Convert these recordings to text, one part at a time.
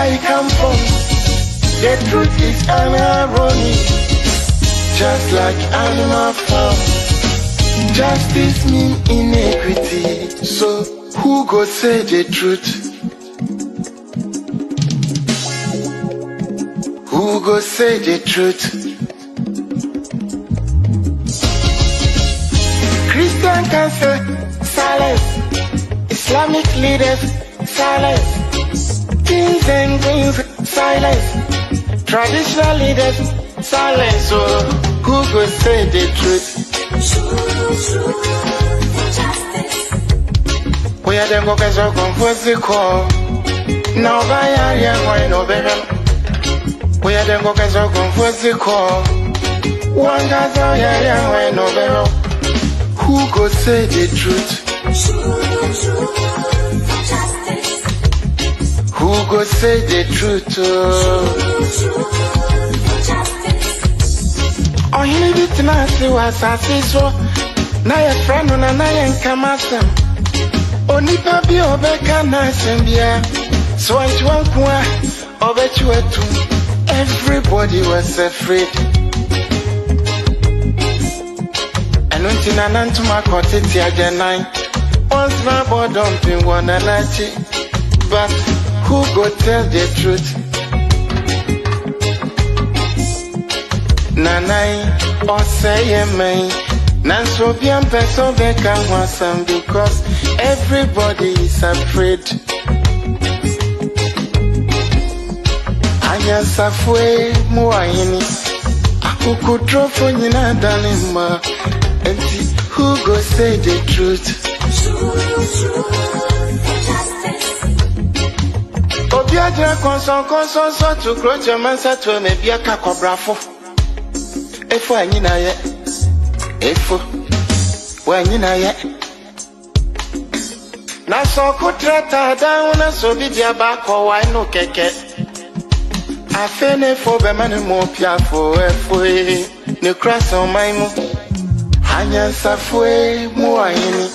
I come from, the truth is an irony. Just like animal farm, justice mean inequity. So who go say the truth? Who go say the truth? Christian can say silence, Islamic leaders silence, kings and queens silence, traditional leaders silence. So who go say the truth? We are them go so confused the call. Now by area why no better. We are them go so confused the call. One guy's area why no better. Who go say the truth? Who go say the truth? Oh, you need to know what I see so. Now your friend on a nine come at them. Only baby obeka nasembia. So I want one over you. Everybody was afraid. And until I learned to my cottage again, once my boy dumping one another. But who go tell the truth? Nanai or say me. Nanso bien person beka wansam because everybody is afraid. Anya safwe muayini. Aku drofo nyina dalima. Who go say the truth? Obiaja konson so to grow Germansa to me be a cacobrafo. Efo anyina ye. Efo wanyina ye. Na so kutrata down na so bi dia back or why no keke. Afene fo be manu mo piafo efo ne cross on my mo. Anya safwe muayini.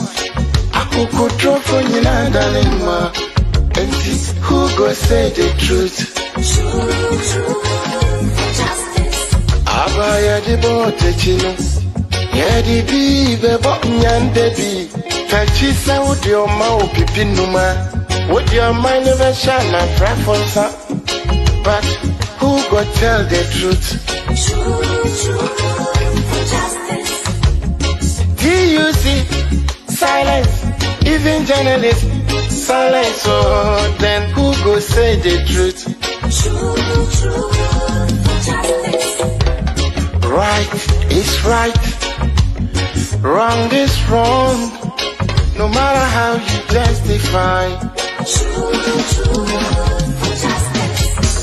Akuku trofo nyina dalima. Who go say the truth? Abaya di bote chino. Yedi bi bebo nyande bi. Kachisa udi oma upipi numa. Would your mind never shine my preference? But who go tell the truth? DUC, silence, even journalists, silence. So then who go say the truth? Right is right, wrong is wrong, no matter how you justify.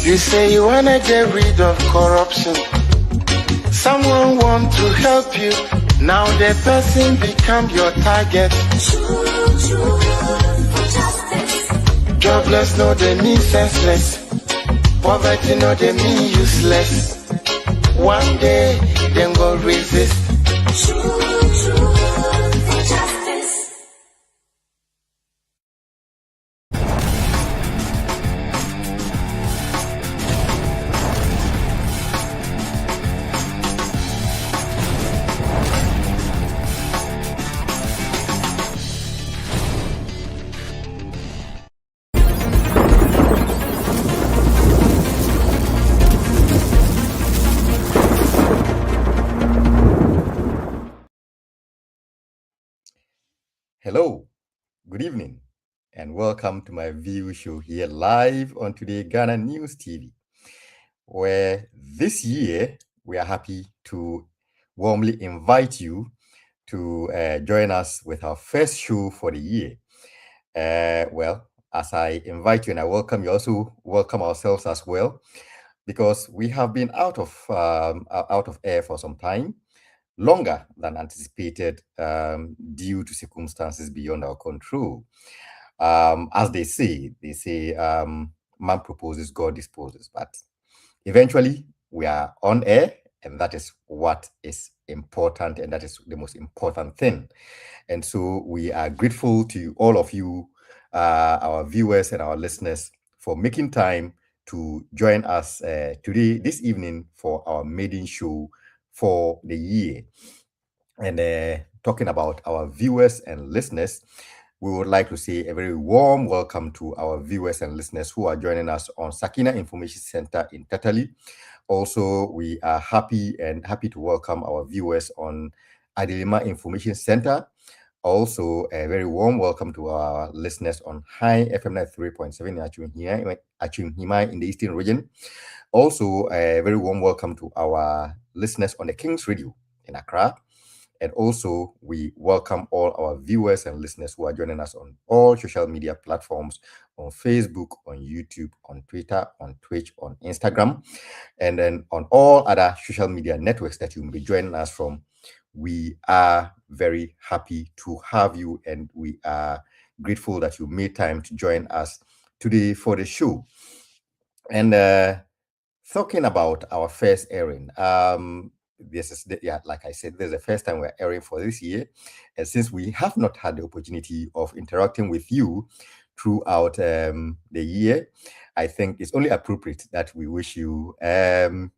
You say you wanna get rid of corruption. Someone want to help you. Now the person become your target. Jobless no they mean senseless. Poverty no they mean useless. One day then go resist. Hello, good evening, and welcome to my View Show here live on TodayGhanaNews TV, where this year we are happy to warmly invite you to join us with our first show for the year. Well, as I invite you and I welcome you, also welcome ourselves as well, because we have been out of air for some time. Longer than anticipated due to circumstances beyond our control. As they say, man proposes, God disposes. But eventually, we are on air, and that is what is important, and that is the most important thing. And so we are grateful to all of you, our viewers and our listeners, for making time to join us this evening for our maiden show for the year. And talking about our viewers and listeners, we would like to say a very warm welcome to our viewers and listeners who are joining us on Sakina Information Center in Tatali. Also, we are happy to welcome our viewers on Adilima Information Center. Also, a very warm welcome to our listeners on High FM 93.7 Achimhima in the Eastern region. Also, a very warm welcome to our listeners on the King's Radio in Accra. And also, we welcome all our viewers and listeners who are joining us on all social media platforms, on Facebook, on YouTube, on Twitter, on Twitch, on Instagram, and then on all other social media networks that you may be joining us from. We are very happy to have you, and we are grateful that you made time to join us today for the show. And talking about our first airing, this is like I said, this is the first time we're airing for this year, and since we have not had the opportunity of interacting with you throughout the year, I think it's only appropriate that we wish you a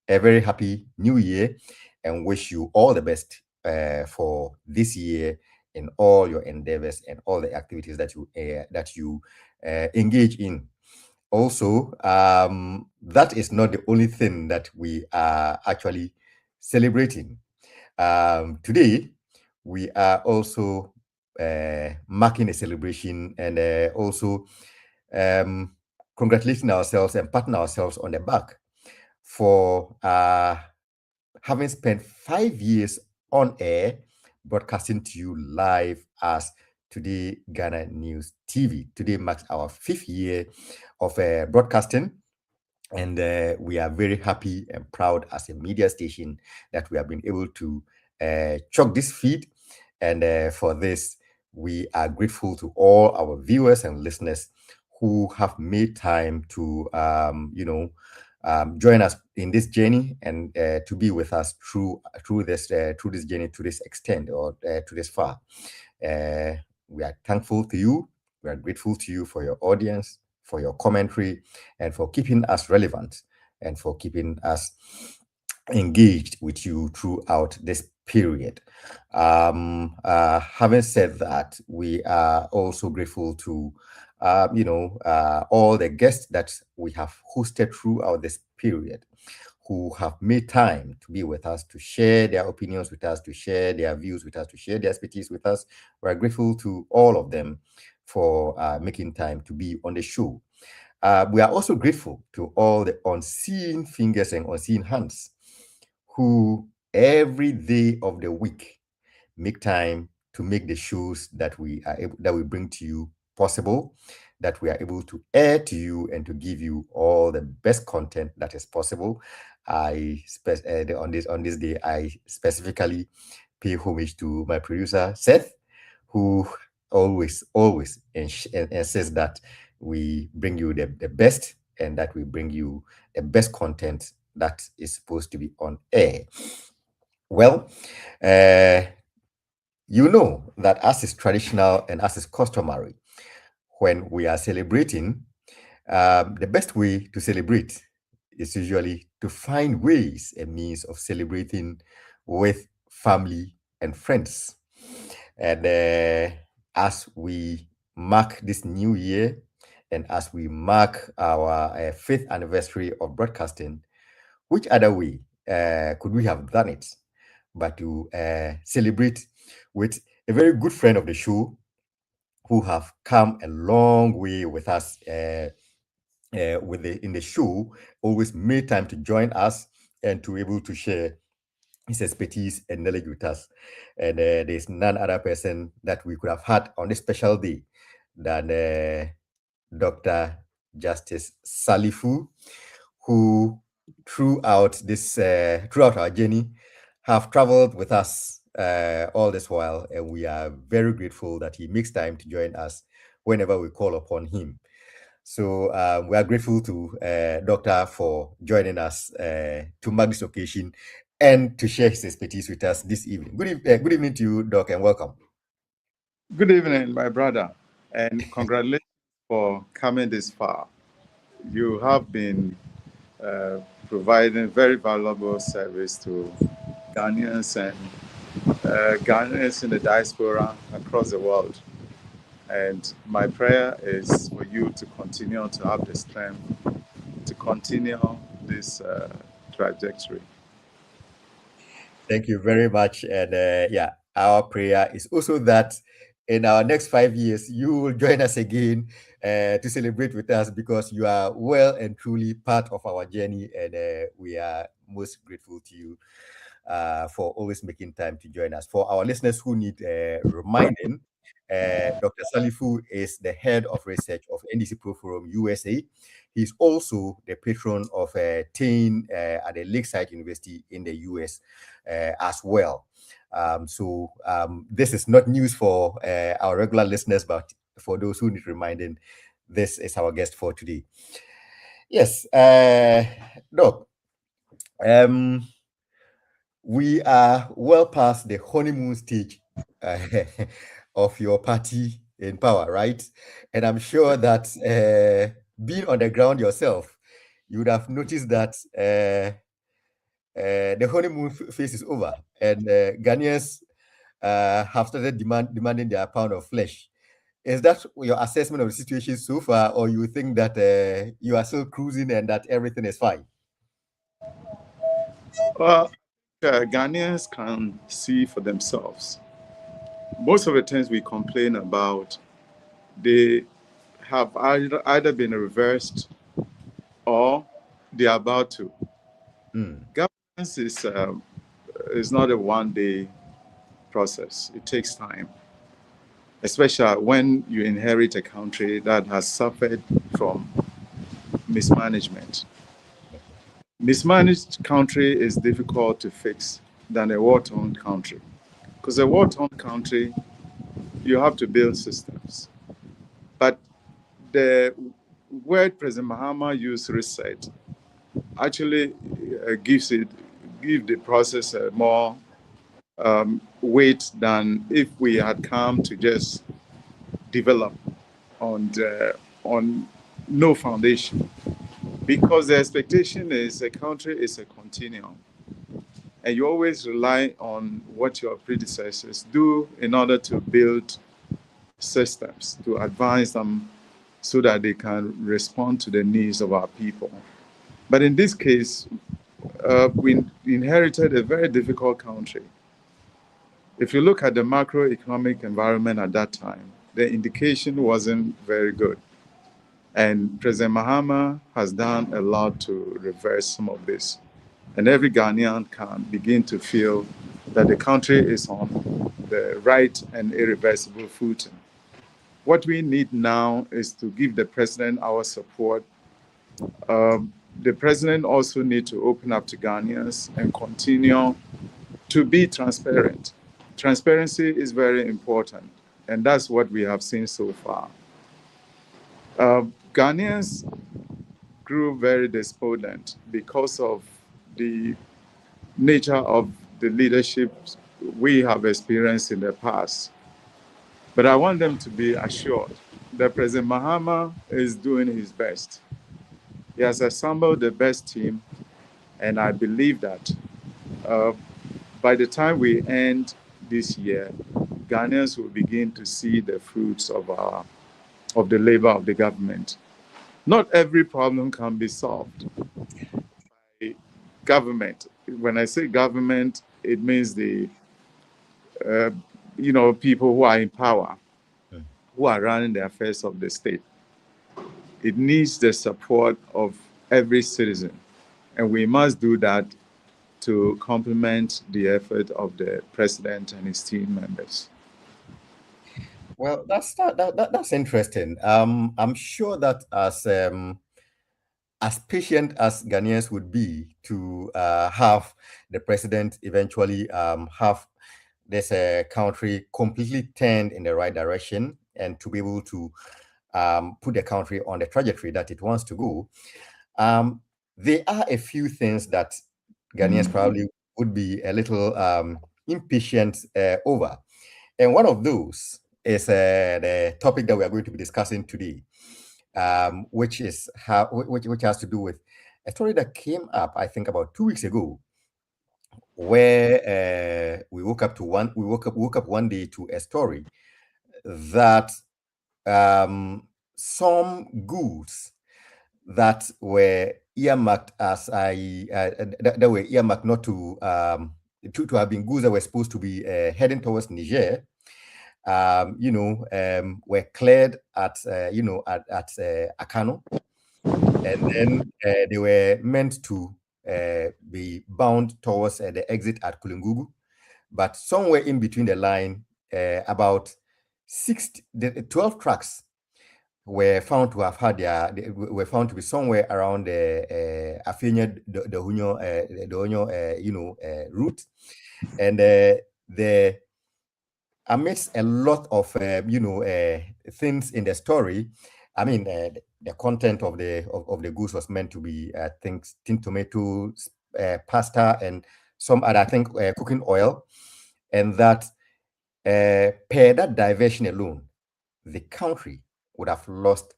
very happy new year and wish you all the best for this year in all your endeavors and all the activities that you engage in. Also, that is not the only thing that we are actually celebrating. Today, we are also marking a celebration and also congratulating ourselves and patting ourselves on the back for having spent 5 years on air broadcasting to you live as Today Ghana News TV. Today marks our 5th year of broadcasting, and we are very happy and proud as a media station that we have been able to chalk this feat. And for this, we are grateful to all our viewers and listeners who have made time to, join us in this journey and to be with us through this journey to this extent or to this far. We are thankful to you. We are grateful to you for your audience, for your commentary, and for keeping us relevant and for keeping us engaged with you throughout this period. Having said that, we are also grateful to all the guests that we have hosted throughout this period, who have made time to be with us, to share their opinions with us, to share their views with us, to share their expertise with us. We're grateful to all of them for making time to be on the show. We are also grateful to all the unseen fingers and unseen hands who every day of the week make time to make the shows that we bring to you possible, that we are able to air to you and to give you all the best content that is possible. On this day, I specifically pay homage to my producer Seth, who always insists that we bring you the best and that we bring you the best content that is supposed to be on air. Well, you know that as is traditional and as is customary, when we are celebrating, the best way to celebrate is usually to find ways and means of celebrating with family and friends. And as we mark this new year and as we mark our 5th anniversary of broadcasting, which other way could we have done it but to celebrate with a very good friend of the show who have come a long way with us in the show, always made time to join us and to be able to share his expertise and knowledge with us. And there's none other person that we could have had on this special day than Dr. Justice Salifu, who throughout our journey have traveled with us all this while, and we are very grateful that he makes time to join us whenever we call upon him. So we are grateful to Doctor for joining us to mark this occasion and to share his expertise with us this evening. Good evening to you, Doc, and welcome. Good evening, my brother, and congratulations for coming this far. You have been providing very valuable service to Ghanaians and Ghanaians in the diaspora across the world. And my prayer is for you to continue to have the strength to continue this trajectory. Thank you very much. And yeah, our prayer is also that in our next 5 years, you will join us again to celebrate with us, because you are well and truly part of our journey. And we are most grateful to you for always making time to join us. For our listeners who need reminding, Dr. Salifu is the head of research of NDC Pro Forum USA. He's also the patron of Tain at the Lakeside University in the US as well. So this is not news for our regular listeners, but for those who need reminding, this is our guest for today. Yes, Doc. We are well past the honeymoon stage of your party in power, right? And I'm sure that being on the ground yourself, you would have noticed that the honeymoon phase is over, and Ghanaians have started demanding their pound of flesh. Is that your assessment of the situation so far, or you think that you are still cruising and that everything is fine? Well, Ghanaians can see for themselves. Most of the things we complain about, they have either been reversed or they are about to. Governance is not a one-day process. It takes time, especially when you inherit a country that has suffered from mismanagement. Mismanaged country is difficult to fix than a war-torn country, because a war-torn country, you have to build systems. But the word President Mahama used, reset, actually give the process a more weight than if we had come to just develop on no foundation. Because the expectation is a country is a continuum. And you always rely on what your predecessors do in order to build systems, to advance them so that they can respond to the needs of our people. But in this case, we inherited a very difficult country. If you look at the macroeconomic environment at that time, the indication wasn't very good. And President Mahama has done a lot to reverse some of this. And every Ghanaian can begin to feel that the country is on the right and irreversible footing. What we need now is to give the president our support. The president also needs to open up to Ghanaians and continue to be transparent. Transparency is very important, and that's what we have seen so far. Ghanaians grew very despondent because of the nature of the leadership we have experienced in the past. But I want them to be assured that President Mahama is doing his best. He has assembled the best team, and I believe that by the time we end this year, Ghanaians will begin to see the fruits of the labor of the government. Not every problem can be solved by government. When I say government, it means the people who are in power, who are running the affairs of the state. It needs the support of every citizen, and we must do that to complement the effort of the president and his team members. Well, that's interesting. I'm sure that as patient as Ghanaians would be to have the president eventually have this country completely turned in the right direction and to be able to put the country on the trajectory that it wants to go, there are a few things that Ghanaians probably would be a little impatient over. And one of those is the topic that we are going to be discussing today. which has to do with a story that came up, I think, about 2 weeks ago, where we woke up one day to a story that some goods that were earmarked that were earmarked not to have been goods that were supposed to be heading towards Niger, were cleared at Akano, and then they were meant to be bound towards the exit at Kulungugu, but somewhere in between the line, about 12 trucks were found to have had were found to be somewhere around the Afenya the Honyo route, and the amidst a lot of things in the story. I mean, the content of the goods was meant to be things, tin tomatoes, pasta, and some other, I think, cooking oil, and that per that diversion alone, the country would have lost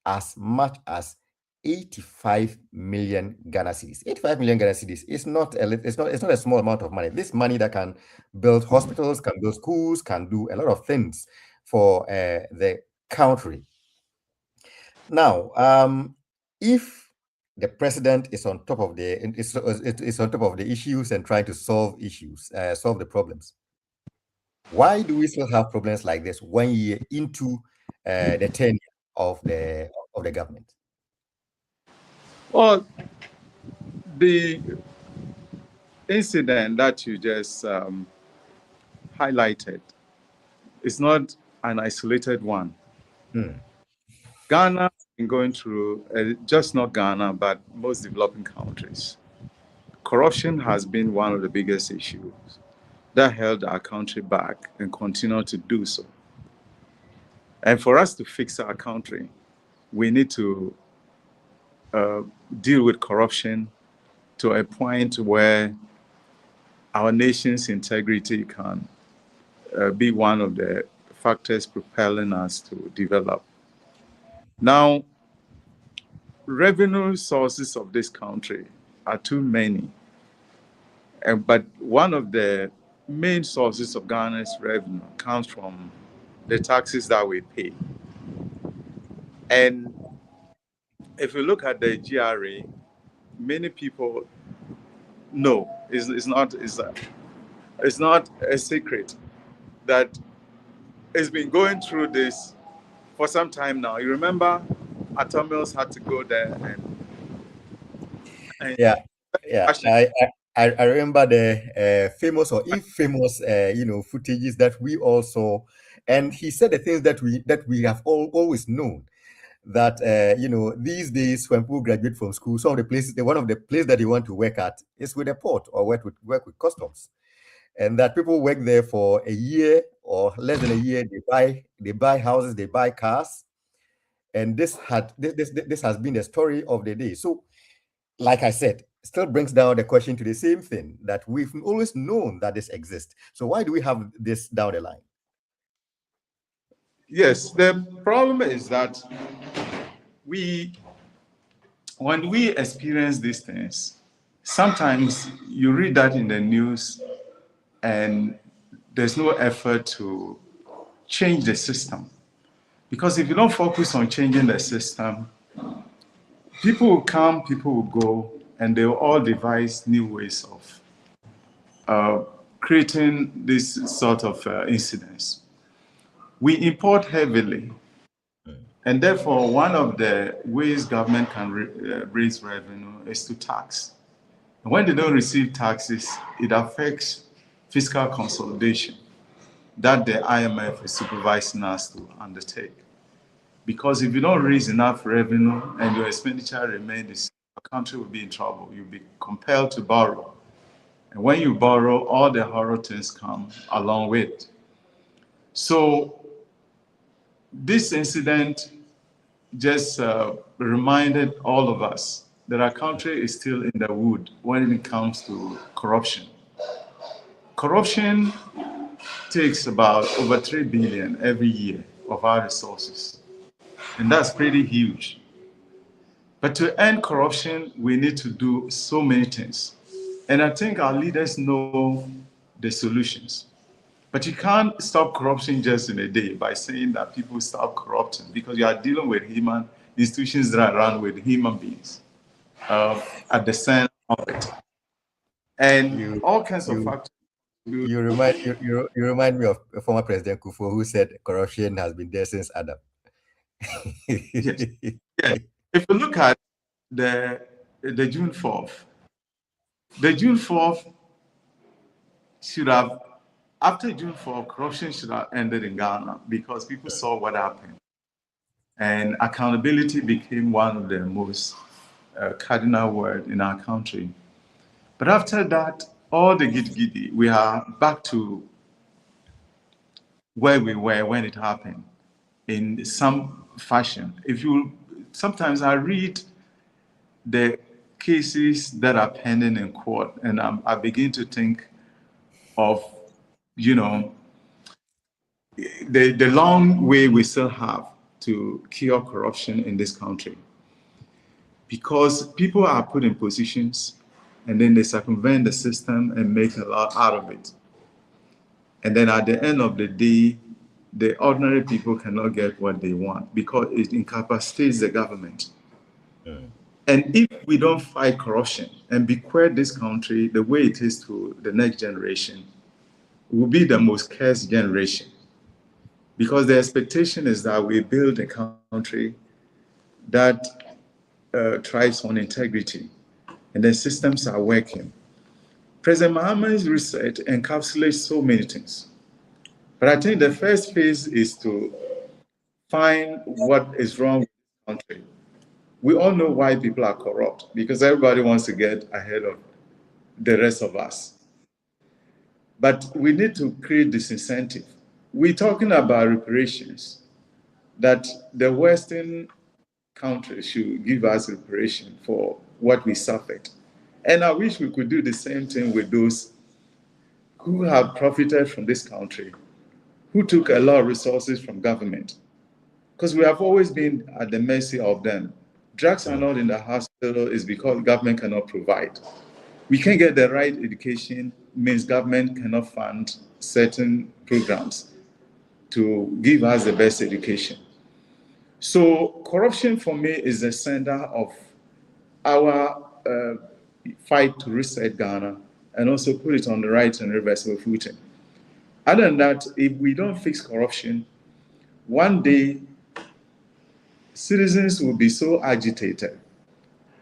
as much as 85 million Ghana cedis. 85 million Ghana cedis is not a small amount of money. This money that can build hospitals, can build schools, can do a lot of things for the country. Now, if the president is on top of the issues and trying to solve the problems, why do we still have problems like this 1 year into the tenure of the government? Well, the incident that you just highlighted is not an isolated one. Ghana has been going through, just not Ghana, but most developing countries. Corruption has been one of the biggest issues that held our country back and continue to do so. And for us to fix our country, we need to deal with corruption to a point where our nation's integrity can be one of the factors propelling us to develop. Now, revenue sources of this country are too many, but one of the main sources of Ghana's revenue comes from the taxes that we pay. And if you look at the GRA, many people know it's not a secret that it's been going through this for some time now. You remember Atomils had to go there and yeah. I remember the famous or infamous footages that we all saw, and he said the things that we have always known, that these days when people graduate from school, one of the places that they want to work at is with the port or work with customs, and that people work there for a year or less than a year. They buy houses, they buy cars, and this has been the story of the day. So, like I said, still brings down the question to the same thing, that we've always known that this exists. So why do we have this down the line? Yes, the problem is that when we experience these things, sometimes you read that in the news and there's no effort to change the system. Because if you don't focus on changing the system, people will come, people will go, and they will all devise new ways of creating this sort of incidents. We import heavily, and therefore one of the ways government can raise revenue is to tax. And when they don't receive taxes, it affects fiscal consolidation that the IMF is supervising us to undertake. Because if you don't raise enough revenue and your expenditure remains the same, the country will be in trouble. You'll be compelled to borrow. And when you borrow, all the horror things come along with it. So this incident just reminded all of us that our country is still in the wood when it comes to corruption. Corruption takes about over 3 billion every year of our resources. And that's pretty huge. But to end corruption, we need to do so many things. And I think our leaders know the solutions. But you can't stop corruption just in a day by saying that people stop corrupting, because you are dealing with human institutions that are run with human beings at the center of it. And You all kinds of you factors. you remind me of former President Kufuor, who said corruption has been there since Adam. Yes. Yes. If you look at the June 4th, the June 4th should have, after June 4th, corruption should have ended in Ghana, because people saw what happened. And accountability became one of the most cardinal words in our country. But after that, all the giddy, we are back to where we were when it happened in some fashion. Sometimes I read the cases that are pending in court, and I begin to think of, the long way we still have to cure corruption in this country. Because people are put in positions and then they circumvent the system and make a lot out of it. And then at the end of the day, the ordinary people cannot get what they want because it incapacitates the government. And if we don't fight corruption and bequeath this country the way it is to the next generation, we'll be the most cursed generation. Because the expectation is that we build a country that thrives on integrity, and the systems are working. President Mahama's research encapsulates so many things. But I think the first phase is to find what is wrong with the country. We all know why people are corrupt, because everybody wants to get ahead of the rest of us. But we need to create this incentive. We're talking about reparations, that the Western countries should give us reparation for what we suffered. And I wish we could do the same thing with those who have profited from this country, who took a lot of resources from government, because we have always been at the mercy of them. Drugs are not in the hospital is because government cannot provide. We can't get the right education, means government cannot fund certain programs to give us the best education. So corruption for me is the center of our fight to reset Ghana and also put it on the right and reversible footing. Other than that, if we don't fix corruption, one day citizens will be so agitated,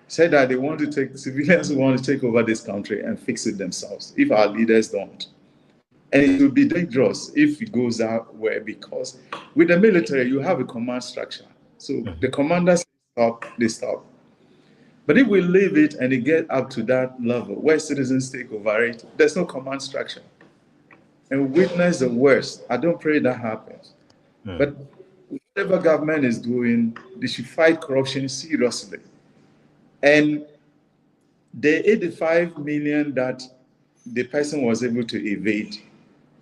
say that they want to take, civilians want to take over this country and fix it themselves if our leaders don't. And it will be dangerous if it goes that way, because with the military, you have a command structure. So the commanders stop, they stop. But if we leave it and it get up to that level where citizens take over it, there's no command structure. And we witness the worst. I don't pray that happens. But whatever government is doing, they should fight corruption seriously. And the 85 million that the person was able to evade,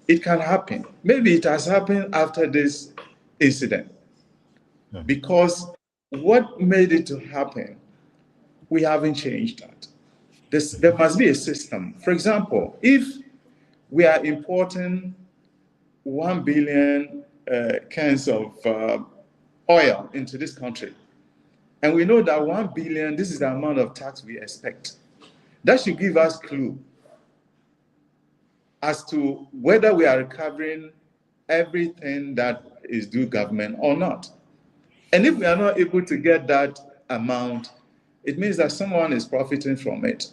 it can happen. Maybe it has happened after this incident. Because what made it to happen, we haven't changed that. There must be a system. For example, if we are importing 1 billion cans of oil into this country, and we know that 1 billion, this is the amount of tax we expect, that should give us clue as to whether we are recovering everything that is due government or not. And if we are not able to get that amount, it means that someone is profiting from it.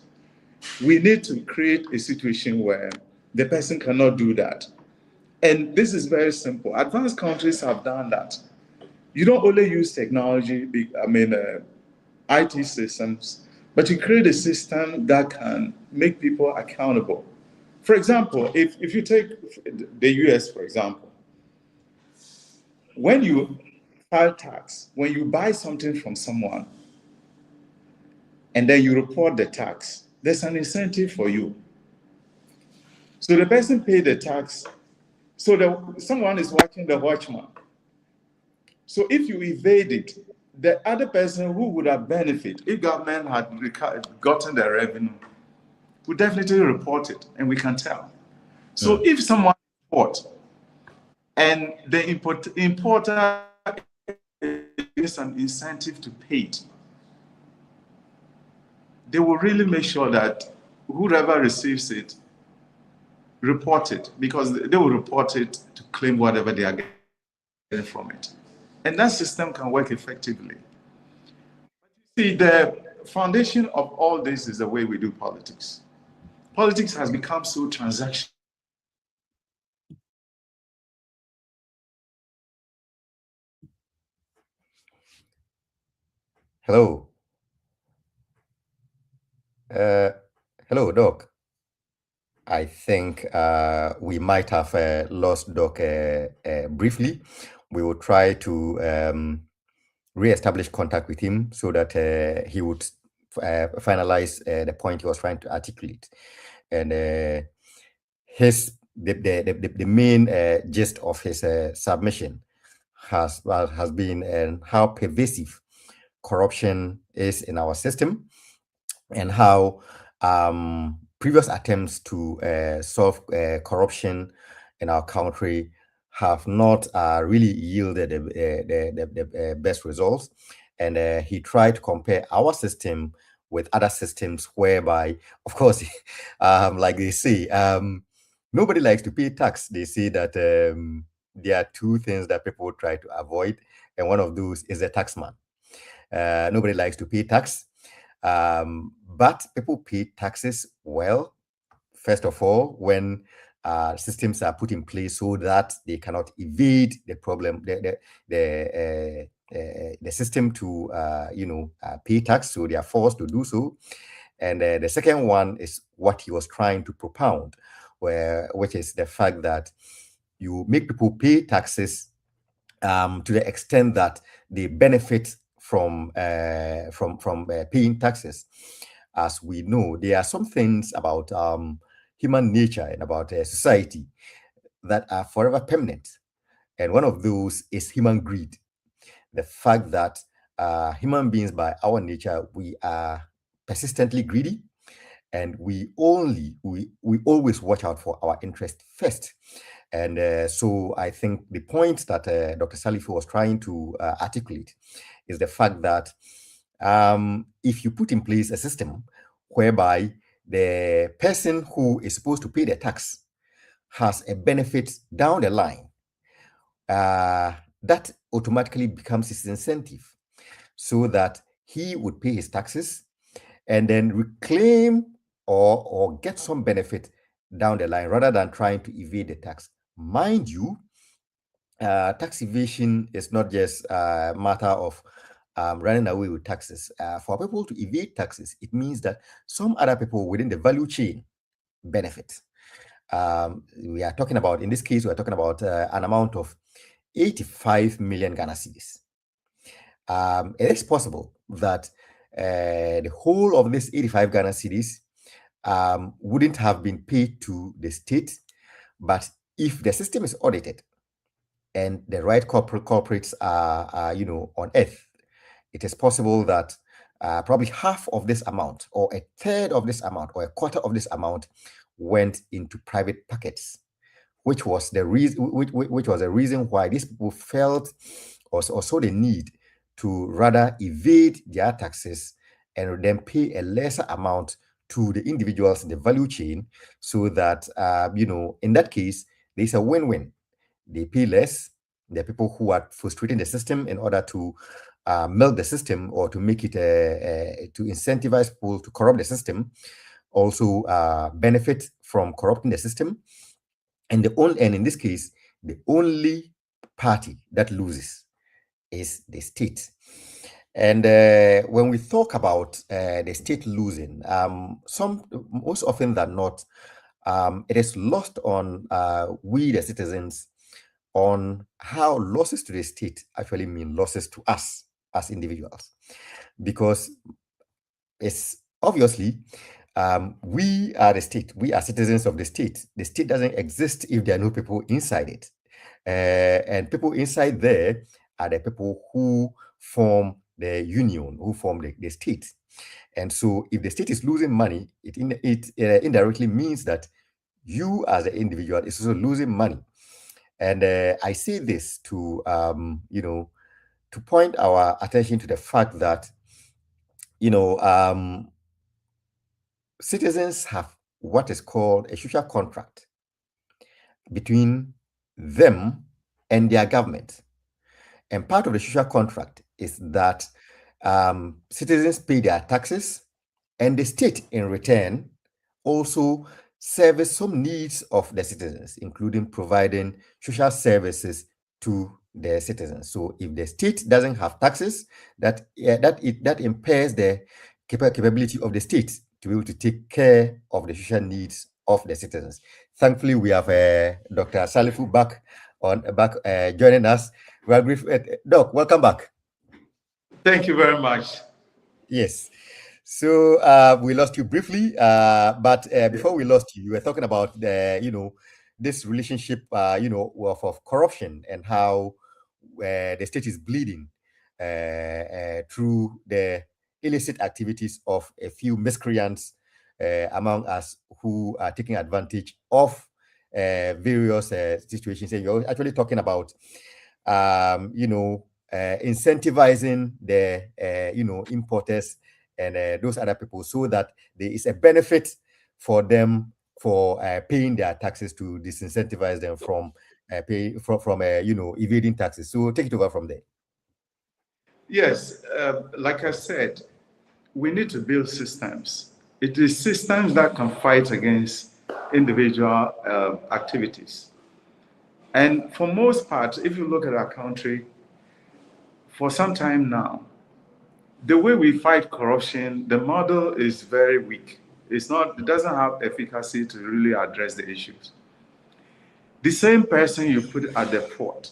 We need to create a situation where the person cannot do that. And this is very simple. Advanced countries have done that. You don't only use technology, IT systems, but you create a system that can make people accountable. For example, if you take the US, for example, when you file tax, when you buy something from someone, and then you report the tax, there's an incentive for you. So the person paid the tax. So someone is watching the watchman. So if you evade it, the other person who would have benefited if government had gotten the revenue would definitely report it, and we can tell. So if someone reports and the importer is an incentive to pay it, they will really make sure that whoever receives it report it, because they will report it to claim whatever they are getting from it. And that system can work effectively. See, the foundation of all this is the way we do politics. Politics has become so transactional. Hello. Hello, Doc. I think we might have lost Doc briefly. We will try to re-establish contact with him so that he would finalize the point he was trying to articulate. And the main gist of his submission has been how pervasive corruption is in our system, and how previous attempts to solve corruption in our country have not really yielded the best results. And he tried to compare our system with other systems whereby, of course, like they say, nobody likes to pay tax. They say that there are two things that people try to avoid, and one of those is the taxman. Nobody likes to pay tax. But people pay taxes well, first of all, when systems are put in place so that they cannot evade the problem, the system to pay tax, so they are forced to do so. And the second one is what he was trying to propound, which is the fact that you make people pay taxes to the extent that they benefit from paying taxes. As we know, there are some things about human nature and about society that are forever permanent. And one of those is human greed. The fact that human beings, by our nature, we are persistently greedy, and we always watch out for our interest first. And so I think the point that Dr. Salifu was trying to articulate is the fact that if you put in place a system whereby the person who is supposed to pay the tax has a benefit down the line, that automatically becomes his incentive, so that he would pay his taxes and then reclaim or get some benefit down the line, rather than trying to evade the tax. Mind you, tax evasion is not just a matter of running away with taxes. For people to evade taxes, it means that some other people within the value chain benefit. We are talking about, in this case, we are talking about an amount of 85 million Ghana cedis. It is possible that the whole of this 85 Ghana cedis wouldn't have been paid to the state, but if the system is audited and the right corporates are on earth, it is possible that probably half of this amount, or a third of this amount, or a quarter of this amount went into private pockets, which was the reason why these people felt or saw the need to rather evade their taxes and then pay a lesser amount to the individuals in the value chain, so that in that case there's a win-win. They pay less. There are people who are frustrating the system in order to milk the system, or to make it to incentivize people to corrupt the system, also benefit from corrupting the system. And in this case, the only party that loses is the state. And when we talk about the state losing, most often than not, it is lost on we, the citizens, on how losses to the state actually mean losses to us as individuals. Because it's obviously, we are the state, we are citizens of the state. The state doesn't exist if there are no people inside it. And people inside there are the people who form the union, who form the state. And so if the state is losing money, it indirectly means that you as an individual is also losing money. And I say this to, to point our attention to the fact that, citizens have what is called a social contract between them and their government. And part of the social contract is that citizens pay their taxes, and the state in return also service some needs of the citizens, including providing social services to the citizens. So if the state doesn't have taxes, that impairs the capability of the state to be able to take care of the social needs of the citizens. Thankfully, we have Dr. Salifu back joining us. We are grateful. Doc, welcome back. Thank you very much. Yes. So we lost you briefly, but before we lost you, you were talking about this relationship, of corruption and how the state is bleeding through the illicit activities of a few miscreants among us who are taking advantage of various situations. And you're actually talking about, incentivizing the, importers and those other people, so that there is a benefit for them for paying their taxes to disincentivize them from evading taxes. So take it over from there. Yes, like I said, we need to build systems. It is systems that can fight against individual activities. And for most part, if you look at our country, for some time now, the way we fight corruption, the model is very weak. It doesn't have efficacy to really address the issues. The same person you put at the port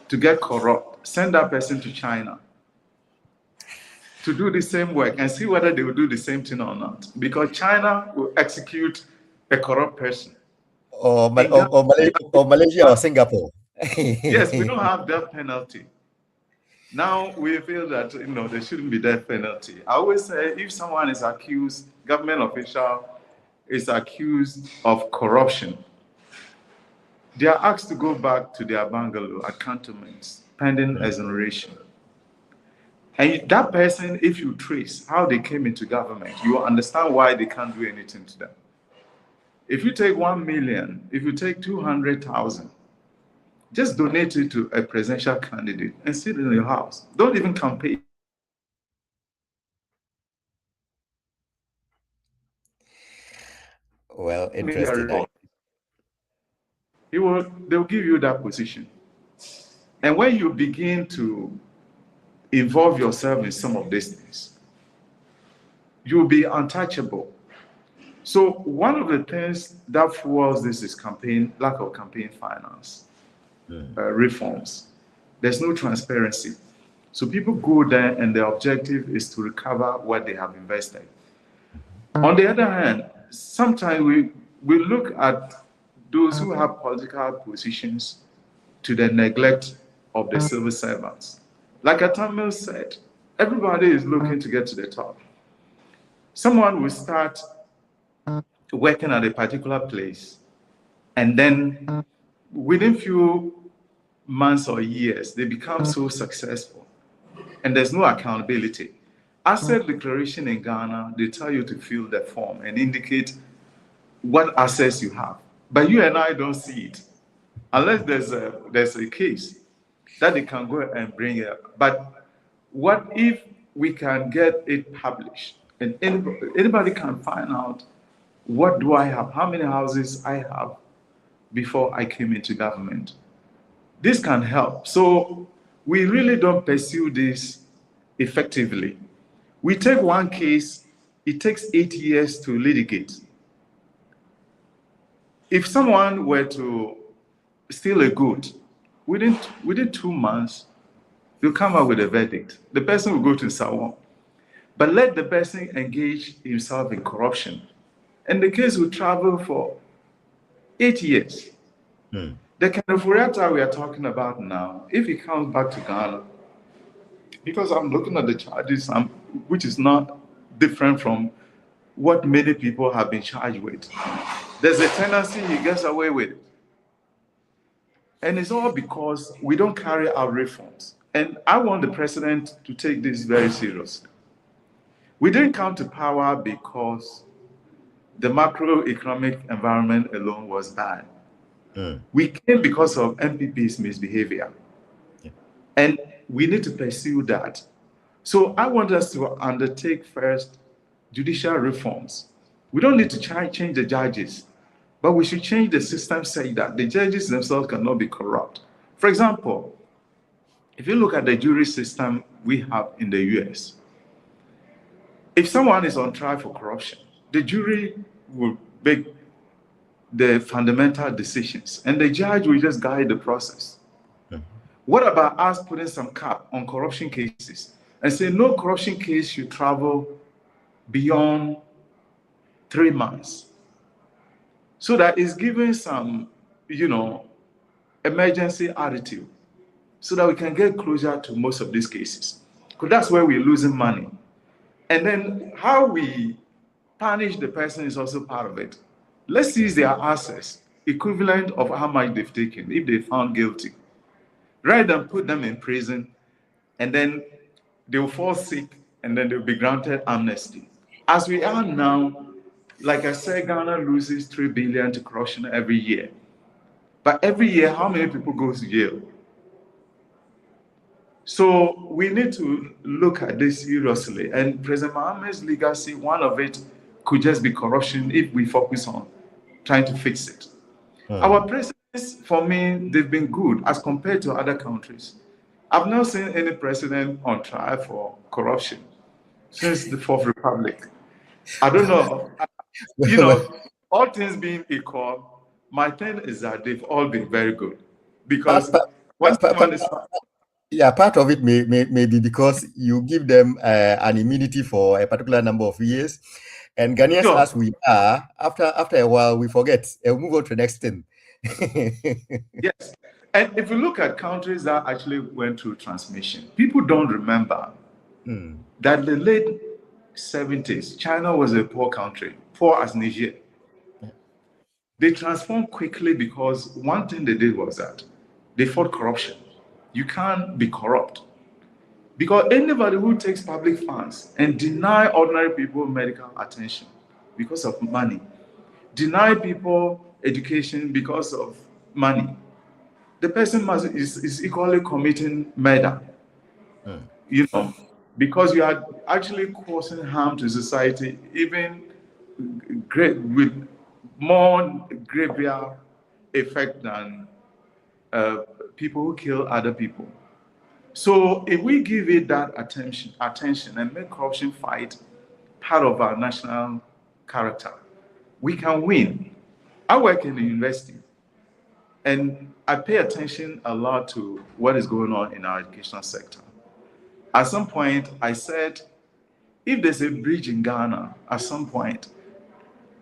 to get corrupt, send that person to China to do the same work and see whether they will do the same thing or not. Because China will execute a corrupt person. Or Malaysia or Singapore. Yes, we don't have death penalty. Now we feel that there shouldn't be death penalty. I always say, if someone is accused, government official is accused of corruption, they are asked to go back to their bungalow at cantonments pending exoneration. And that person, if you trace how they came into government, you will understand why they can't do anything to them. If you take 1 million, if you take 200,000, just donate it to a presidential candidate and sit in your house. Don't even campaign. Well, interesting. They'll give you that position. And when you begin to involve yourself in some of these things, you'll be untouchable. So one of the things that fuels this is lack of campaign finance, reforms. There's no transparency. So people go there and their objective is to recover what they have invested. On the other hand, sometimes we look at those who have political positions to the neglect of the civil servants. Like Atamil said, everybody is looking to get to the top. Someone will start working at a particular place, and then within few months or years, they become so successful, and there's no accountability. Asset declaration in Ghana, they tell you to fill the form and indicate what assets you have. But you and I don't see it, unless there's a case that they can go and bring it up. But what if we can get it published, and anybody can find out, what do I have, how many houses I have before I came into government? This can help. So we really don't pursue this effectively. We take one case, it takes 8 years to litigate. If someone were to steal a good, within 2 months, they'll come out with a verdict. The person will go to Sawon. But let the person engage himself in corruption, and the case will travel for 8 years. The kind of Furiata we are talking about now, if he comes back to Ghana, because I'm looking at the charges, which is not different from what many people have been charged with, there's a tendency he gets away with it. And it's all because we don't carry out reforms. And I want the president to take this very seriously. We didn't come to power because the macroeconomic environment alone was bad. We came because of MPP's misbehavior. Yeah. And we need to pursue that. So I want us to undertake first judicial reforms. We don't need to change the judges, but we should change the system so that the judges themselves cannot be corrupt. For example, if you look at the jury system we have in the US, if someone is on trial for corruption, the jury will make the fundamental decisions, and the judge will just guide the process. What about us putting some cap on corruption cases and say no corruption case should travel beyond 3 months, so that it's giving some, emergency attitude, so that we can get closer to most of these cases? Because that's where we're losing money. And then how we punish the person is also part of it. Let's seize their assets, equivalent of how much they've taken, if they found guilty, rather than put them in prison, and then they'll fall sick, and then they'll be granted amnesty. As we are now, like I said, Ghana loses 3 billion to corruption every year. But every year, how many people go to jail? So we need to look at this seriously. And President Mohammed's legacy, one of it could just be corruption if we focus on trying to fix it. Our presidents, for me, they've been good as compared to other countries. I've not seen any president on trial for corruption since the Fourth Republic. I don't know. All things being equal, my thing is that they've all been very good. Because part of it may be because you give them an immunity for a particular number of years. And Ghanaians, as we are, after a while, we forget and move on to the next thing. Yes. And if you look at countries that actually went through transformation, people don't remember that in the late 70s, China was a poor country, poor as Niger. They transformed quickly because one thing they did was that they fought corruption. You can't be corrupt. Because anybody who takes public funds and deny ordinary people medical attention because of money, deny people education because of money, the person is equally committing murder. Because you are actually causing harm to society, even with more graver effect than people who kill other people. So if we give it that attention and make corruption fight part of our national character, we can win. I work in the university, and I pay attention a lot to what is going on in our educational sector. At some point, I said, if there's a bridge in Ghana at some point,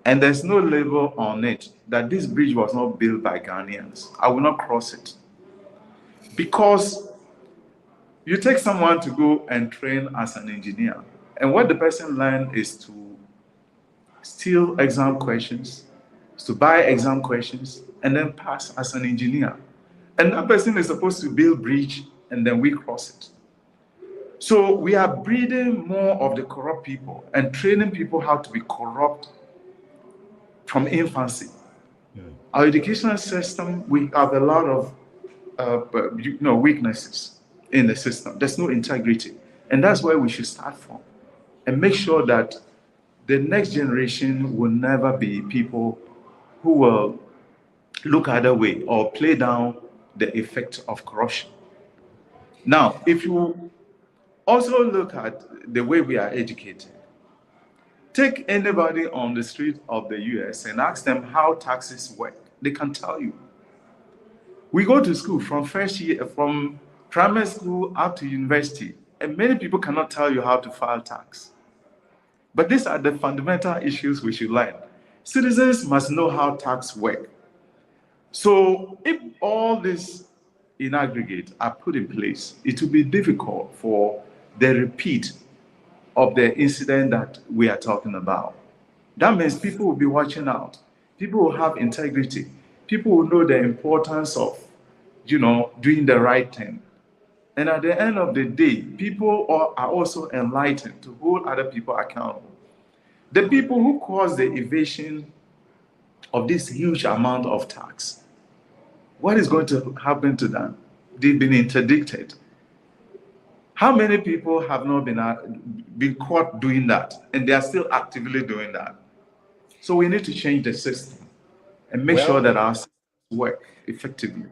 and there's no label on it that this bridge was not built by Ghanaians, I will not cross it. Because you take someone to go and train as an engineer, and what the person learned is to steal exam questions, to buy exam questions, and then pass as an engineer. And that person is supposed to build bridge, and then we cross it. So we are breeding more of the corrupt people and training people how to be corrupt from infancy. Our educational system, we have a lot of weaknesses in the system. There's no integrity. And that's where we should start from and make sure that the next generation will never be people who will look other way or play down the effect of corruption. Now, if you also look at the way we are educated, take anybody on the street of the US and ask them how taxes work. They can tell you. We go to school from first year, from primary school up to university, and many people cannot tell you how to file tax. But these are the fundamental issues we should learn. Citizens must know how tax work. So if all this in aggregate are put in place, it will be difficult for the repeat of the incident that we are talking about. That means people will be watching out. People will have integrity. People will know the importance of, doing the right thing. And at the end of the day, people are also enlightened to hold other people accountable. The people who caused the evasion of this huge amount of tax, what is going to happen to them? They've been interdicted. How many people have not been caught doing that, and they are still actively doing that? So we need to change the system and make sure that our systems work effectively.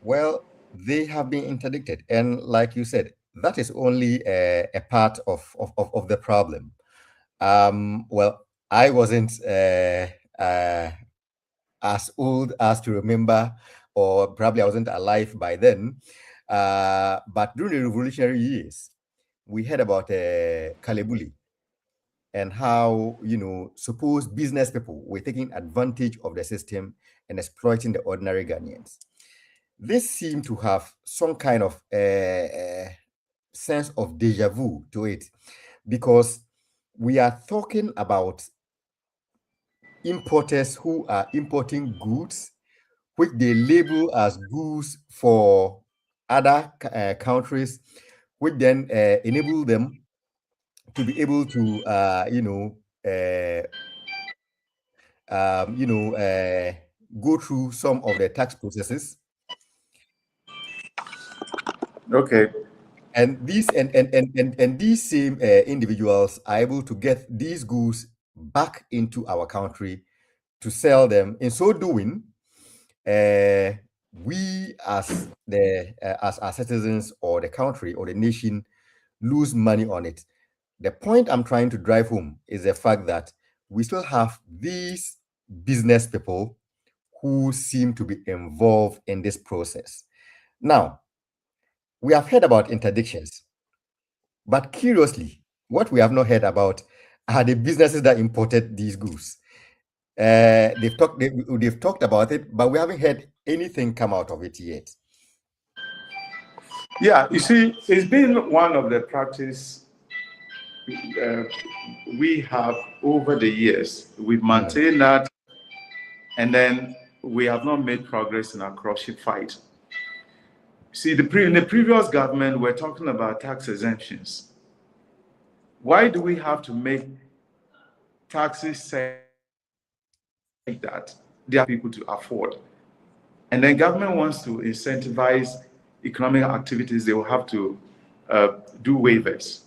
Well, they have been interdicted, and like you said, that is only a part of the problem. Well, I wasn't as old as to remember, or probably I wasn't alive by then. But during the revolutionary years, we heard about Kalebuli and how, supposed business people were taking advantage of the system and exploiting the ordinary Ghanaians. This seemed to have some kind of sense of deja vu to it, because we are talking about importers who are importing goods which they label as goods for other countries, which then enable them to be able to, go through some of the tax processes. Okay. And these same individuals are able to get these goods back into our country to sell them. In so doing, we as our citizens or the country or the nation lose money on it. The point I'm trying to drive home is the fact that we still have these business people who seem to be involved in this process. Now, we have heard about interdictions, but curiously, what we have not heard about are the businesses that imported these goods. They've talked about it, but we haven't heard anything come out of it yet. Yeah, you see, it's been one of the practice we have over the years. We've maintained that, and then we have not made progress in our corruption fight. See, in the previous government, we're talking about tax exemptions. Why do we have to make taxes say that there are people to afford? And then government wants to incentivize economic activities, they will have to do waivers.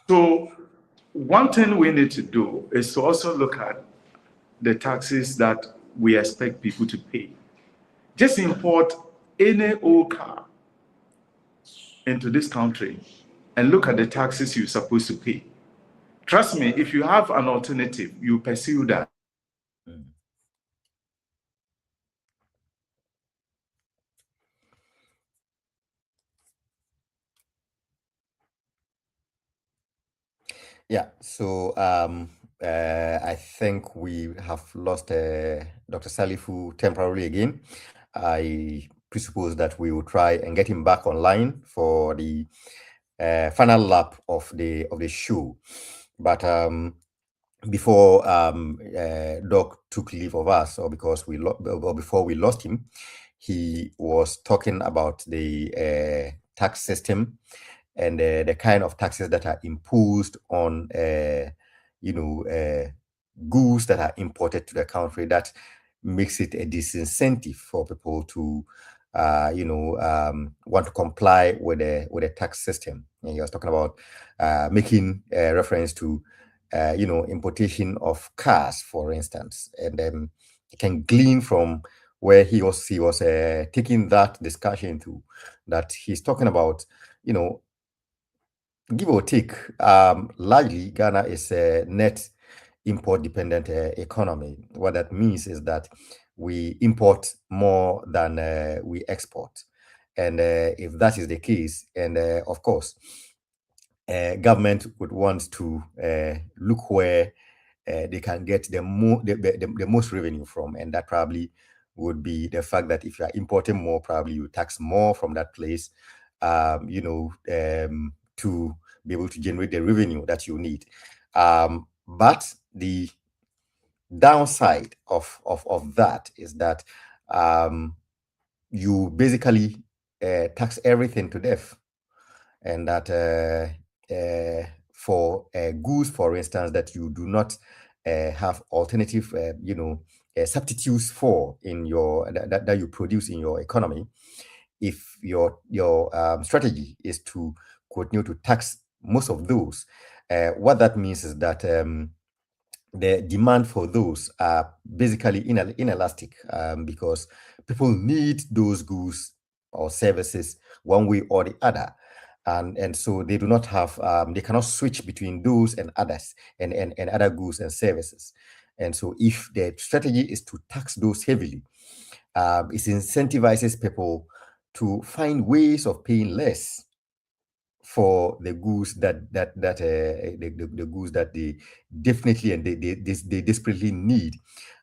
So one thing we need to do is to also look at the taxes that we expect people to pay. Just import any old car into this country and look at the taxes you're supposed to pay. Trust me, if you have an alternative, you pursue that. Yeah, so I think we have lost Dr. Salifu temporarily again. I presuppose that we will try and get him back online for the final lap of the show. But before Doc took leave of us, or before we lost him, he was talking about the tax system and the kind of taxes that are imposed on goods that are imported to the country, that makes it a disincentive for people to want to comply with the tax system. And he was talking about making reference to importation of cars, for instance, and then you can glean from where he was taking that discussion to, that he's talking about, give or take, largely Ghana is a net import dependent economy. What that means is that we import more than we export. And if that is the case, and of course, government would want to look where they can get the most revenue from, and that probably would be the fact that if you are importing more, probably you tax more from that place, to be able to generate the revenue that you need. But the downside of that is that you basically tax everything to death, and that for goods, for instance, that you do not have alternative, substitutes for in your that you produce in your economy. If your strategy is to continue to tax most of those, what that means is that the demand for those are basically inelastic, because people need those goods or services one way or the other. And so they do not have, they cannot switch between those and others, and other goods and services. And so if the strategy is to tax those heavily, it incentivizes people to find ways of paying less for the goods the goods that they definitely and they desperately need,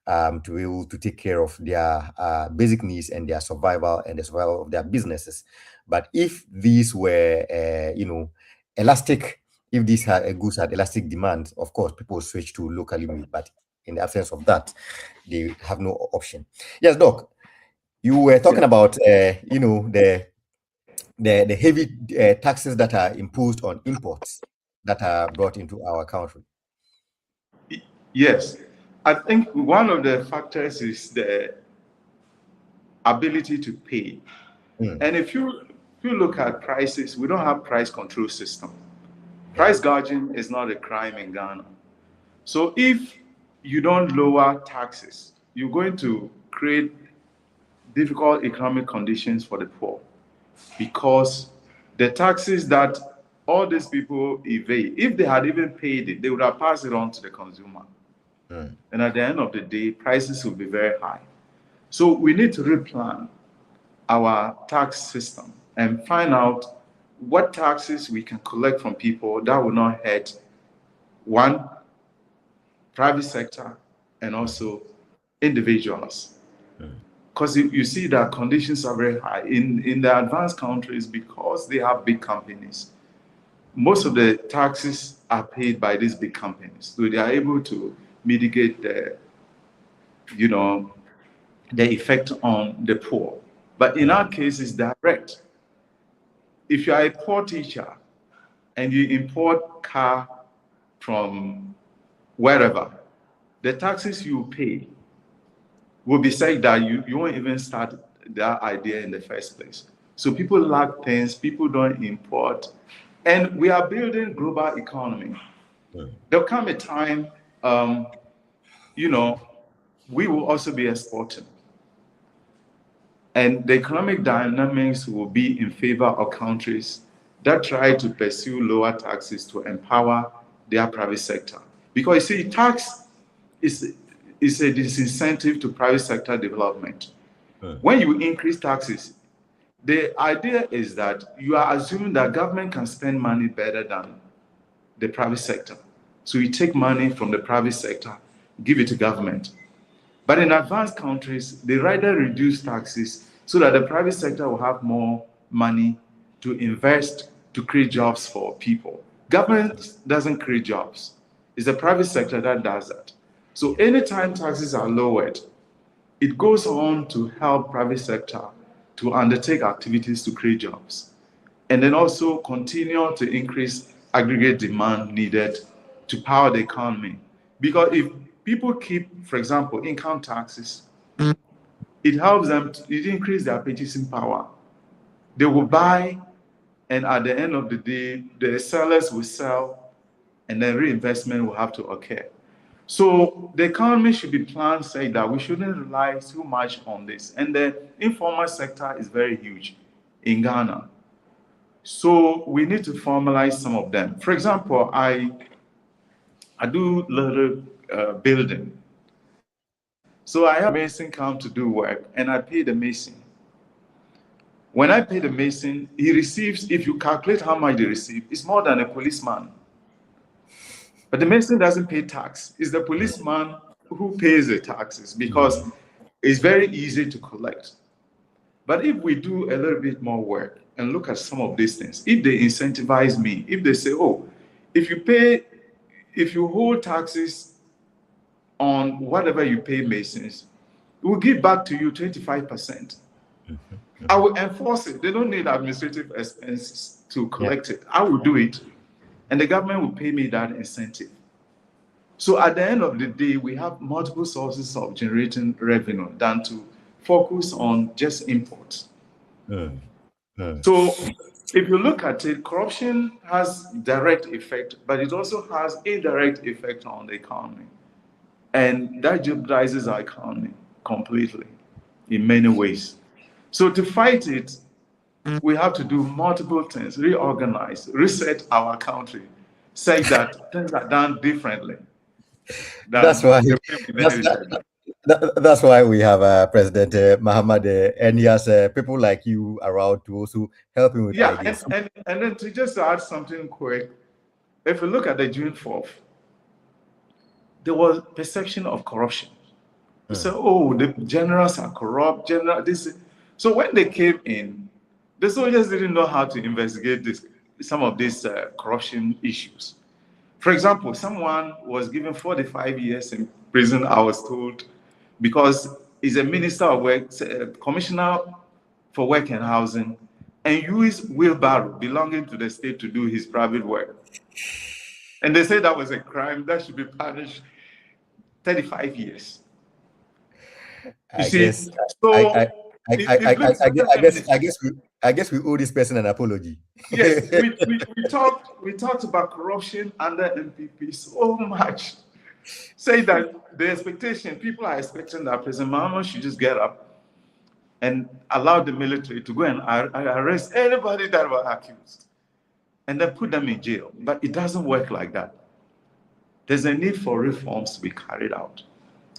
to be able to take care of their basic needs and their survival and the survival of their businesses. But if these were elastic, if these goods had elastic demand, of course people switch to locally made. But in the absence of that, they have no option. Yes, Doc, you were talking about the heavy taxes that are imposed on imports that are brought into our country. Yes, I think one of the factors is the ability to pay. And if you look at prices, we don't have price control system. Price gouging is not a crime in Ghana. So if you don't lower taxes, you're going to create difficult economic conditions for the poor, because the taxes that all these people evade, if they had even paid it, they would have passed it on to the consumer. And at the end of the day, prices will be very high. So we need to replan our tax system and find out what taxes we can collect from people that will not hurt one, private sector, and also individuals. Because you see that conditions are very high in the advanced countries, because they have big companies. Most of the taxes are paid by these big companies, so they are able to mitigate the effect on the poor. But in our case, it's direct. If you are a poor teacher and you import car from wherever, the taxes you pay will be said that you won't even start that idea in the first place. So people lack things, people don't import, and we are building global economy. There'll come a time, we will also be exporting. And the economic dynamics will be in favor of countries that try to pursue lower taxes to empower their private sector. Because you see, tax is a disincentive to private sector development. When you increase taxes, the idea is that you are assuming that government can spend money better than the private sector. So you take money from the private sector, give it to government. But in advanced countries, they rather reduce taxes so that the private sector will have more money to invest, to create jobs for people. Government doesn't create jobs. It's the private sector that does that. So anytime taxes are lowered, it goes on to help private sector to undertake activities to create jobs, and then also continue to increase aggregate demand needed to power the economy. Because if people keep, for example, income taxes, it helps them to increase their purchasing power. They will buy, and at the end of the day, the sellers will sell, and then reinvestment will have to occur. So the economy should be planned, say that we shouldn't rely too much on this. And the informal sector is very huge in Ghana. So we need to formalize some of them. For example, I do little building. So I have a mason come to do work, and I pay the mason. When I pay the mason, he receives, if you calculate how much they receive, it's more than a policeman. But the Mason doesn't pay tax. It's the policeman who pays the taxes because it's very easy to collect. But if we do a little bit more work and look at some of these things, if they incentivize me, if they say, oh, if you hold taxes on whatever you pay Masons, we'll give back to you 25%. I will enforce it. They don't need administrative expenses to collect it. I will do it. And the government will pay me that incentive. So at the end of the day, we have multiple sources of generating revenue than to focus on just imports. So if you look at it, corruption has direct effect, but it also has indirect effect on the economy. And that jeopardizes our economy completely in many ways. So to fight it, we have to do multiple things, reorganize, reset our country, say that things are done differently. That's why that's why we have President Muhammad, and he has people like you around to also help him with ideas. And then to just add something quick, if you look at the June 4th, there was perception of corruption. They said, oh, the generals are corrupt, So when they came in, the soldiers didn't know how to investigate some of these corruption issues. For example, someone was given 45 years in prison, I was told, because he's a minister of work, commissioner for work and housing, and used wheelbarrow belonging to the state to do his private work. And they say that was a crime that should be punished 35 years. I guess we owe this person an apology. Yes, we talked about corruption under MPP so much. Say that the expectation, people are expecting that President Mahama should just get up and allow the military to go and arrest anybody that were accused and then put them in jail. But it doesn't work like that. There's a need for reforms to be carried out.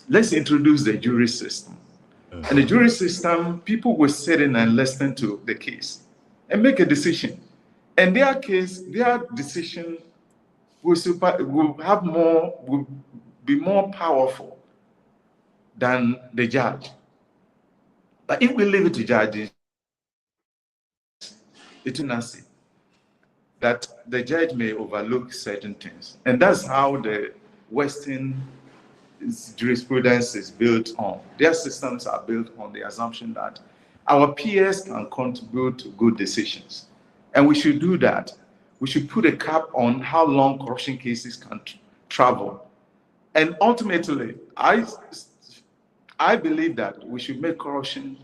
Let's introduce the jury system. And the jury system, people will sit in and listen to the case and make a decision. And their decision will be more powerful than the judge. But if we leave it to judges, it will not see that the judge may overlook certain things. And that's how the Western jurisprudence is built on. Their systems are built on the assumption that our peers can contribute to good decisions. And we should do that. We should put a cap on how long corruption cases can travel. And ultimately, I believe that we should make corruption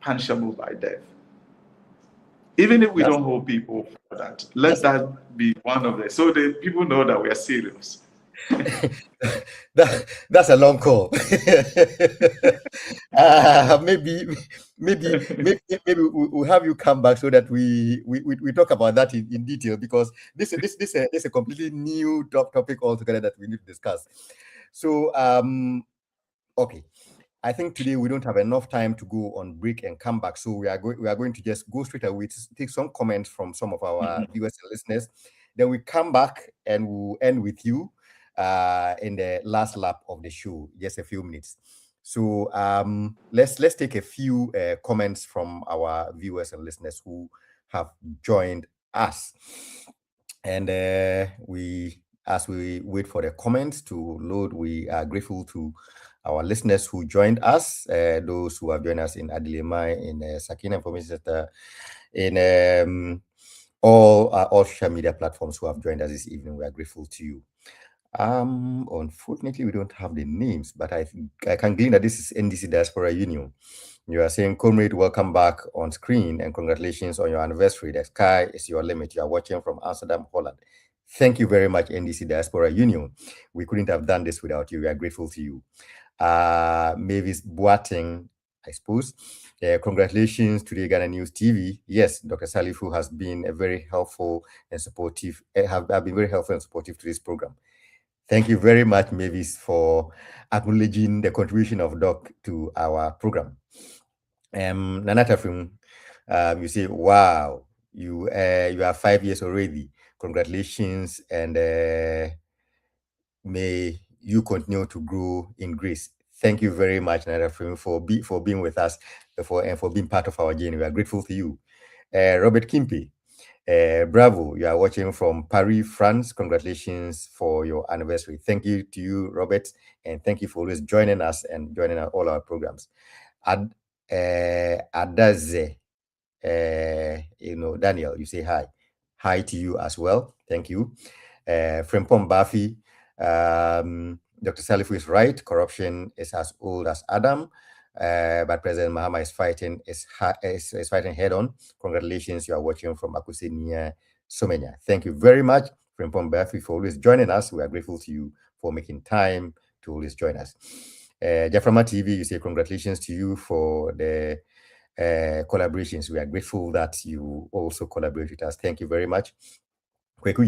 punishable by death. Even if we don't hold people for that, let that be one of them, so that people know that we are serious. That's a long call. Maybe we'll have you come back so that we talk about that in detail, because this is a completely new topic altogether that we need to discuss. So okay, I think today we don't have enough time to go on break and come back, so we are going to just go straight away to take some comments from some of our viewers and listeners. Then we come back and we'll end with you in the last lap of the show, just a few minutes. So let's take a few comments from our viewers and listeners who have joined us. And as we wait for the comments to load, we are grateful to our listeners who joined us, those who have joined us in Adelema, in Sakina Information Center, in all social media platforms who have joined us this evening. We are grateful to you. Unfortunately, we don't have the names, but I can glean that this is NDC Diaspora Union. You are saying, comrade, welcome back on screen and congratulations on your anniversary. The sky is your limit. You are watching from Amsterdam, Holland. Thank you very much, NDC Diaspora Union. We couldn't have done this without you. We are grateful to you. Mavis Boateng, I suppose. Congratulations to TodayGhanaNews TV. Yes, Dr. Salifu has been a very helpful and supportive, have been very helpful and supportive to this program. Thank you very much, Mavis, for acknowledging the contribution of Doc to our program. Nanata Fung, you say, wow, you are 5 years already. Congratulations. And may you continue to grow in grace. Thank you very much, Nada, for being with us and for being part of our journey. We are grateful to you. Robert Kimpe, bravo, you are watching from Paris, France. Congratulations for your anniversary. Thank you to you, Robert, and thank you for always joining us and joining all our programs. Adaze, Daniel, you say hi. Hi to you as well. Thank you. Frimpong Bafi, Dr. Salifu is right. Corruption is as old as Adam, but President Mahama is fighting fighting head on. Congratulations, you are watching from Akuse near Somenya. Thank you very much, Frimpong Bafi, for always joining us. We are grateful to you for making time to always join us. Jaframa TV, you say congratulations to you for the collaborations. We are grateful that you also collaborate with us. Thank you very much. Kweku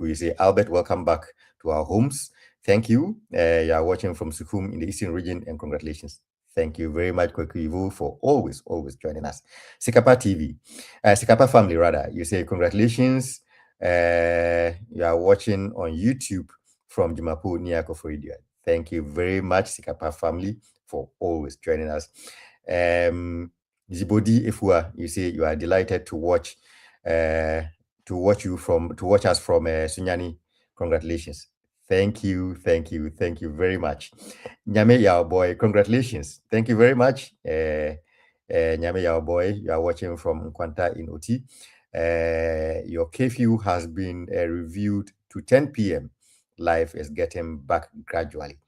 you say, Albert, welcome back to our homes. Thank you. You are watching from Sukhum in the Eastern region, and congratulations. Thank you very much, Kweku Yivu, for always joining us. Sikapa TV, Sikapa family rather, you say congratulations. You are watching on YouTube from Jumapu near Koforidua. Thank you very much, Sikapa family, for always joining us. Zibodi Efua, you say you are delighted to watch us from Sunyani. Congratulations. Thank you very much. Nyame Yao Boy, congratulations. Thank you very much. Nyame Yao Boy, you are watching from Nkwanta in Oti. Your curfew has been reviewed to 10 p.m. Life is getting back gradually.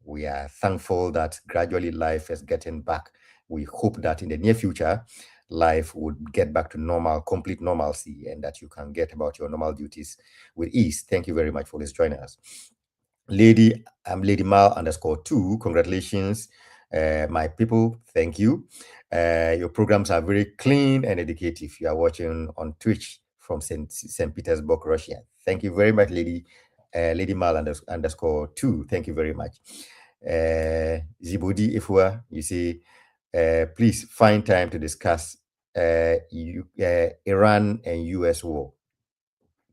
We are thankful that gradually life is getting back. We hope that in the near future, life would get back to normal, complete normalcy, and that you can get about your normal duties with ease. Thank you very much for this joining us. Lady Mal _2, congratulations, my people. Thank you. Your programs are very clean and educative. You are watching on Twitch from St. Petersburg, Russia. Thank you very much, Lady Mal _2. Thank you very much. Zibodi Ifua, you say, please find time to discuss Iran and US war.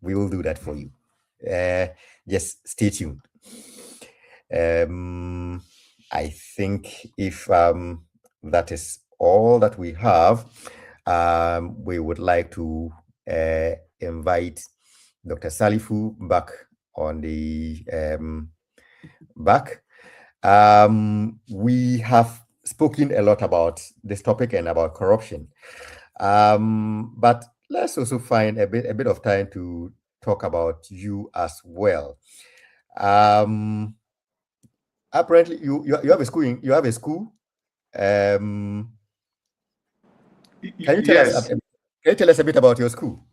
We will do that for you. Just stay tuned. I think if that is all that we have, we would like to invite Dr. Salifu back on the back. We have spoken a lot about this topic and about corruption, but let's also find a bit of time to talk about you as well. Apparently, you have a school. You have a school. Can you tell us? Can you tell us a bit about your school?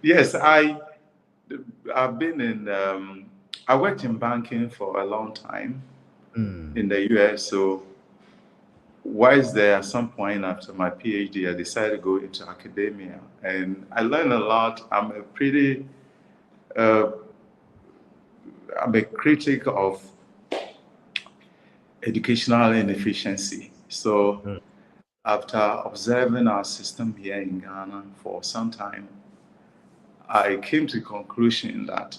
Yes, I've been in. I worked in banking for a long time in the US. So, whilst there, at some point after my PhD, I decided to go into academia, and I learned a lot. I'm a critic of educational inefficiency. So, after observing our system here in Ghana for some time, I came to the conclusion that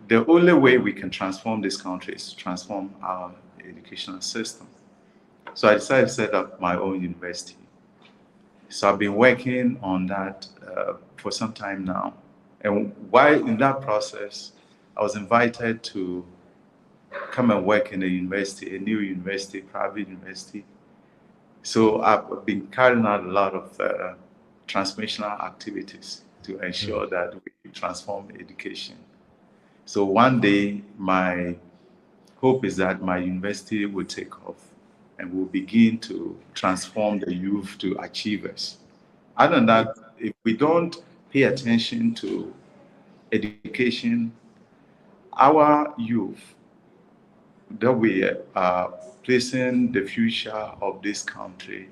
the only way we can transform this country is to transform our educational system. So I decided to set up my own university. So I've been working on that for some time now. And while in that process, I was invited to come and work in a university, a new university, private university. So I've been carrying out a lot of transformational activities to ensure that we transform education. So one day, my hope is that my university will take off and will begin to transform the youth to achievers. Other than that, if we don't pay attention to education, our youth, that we are placing the future of this country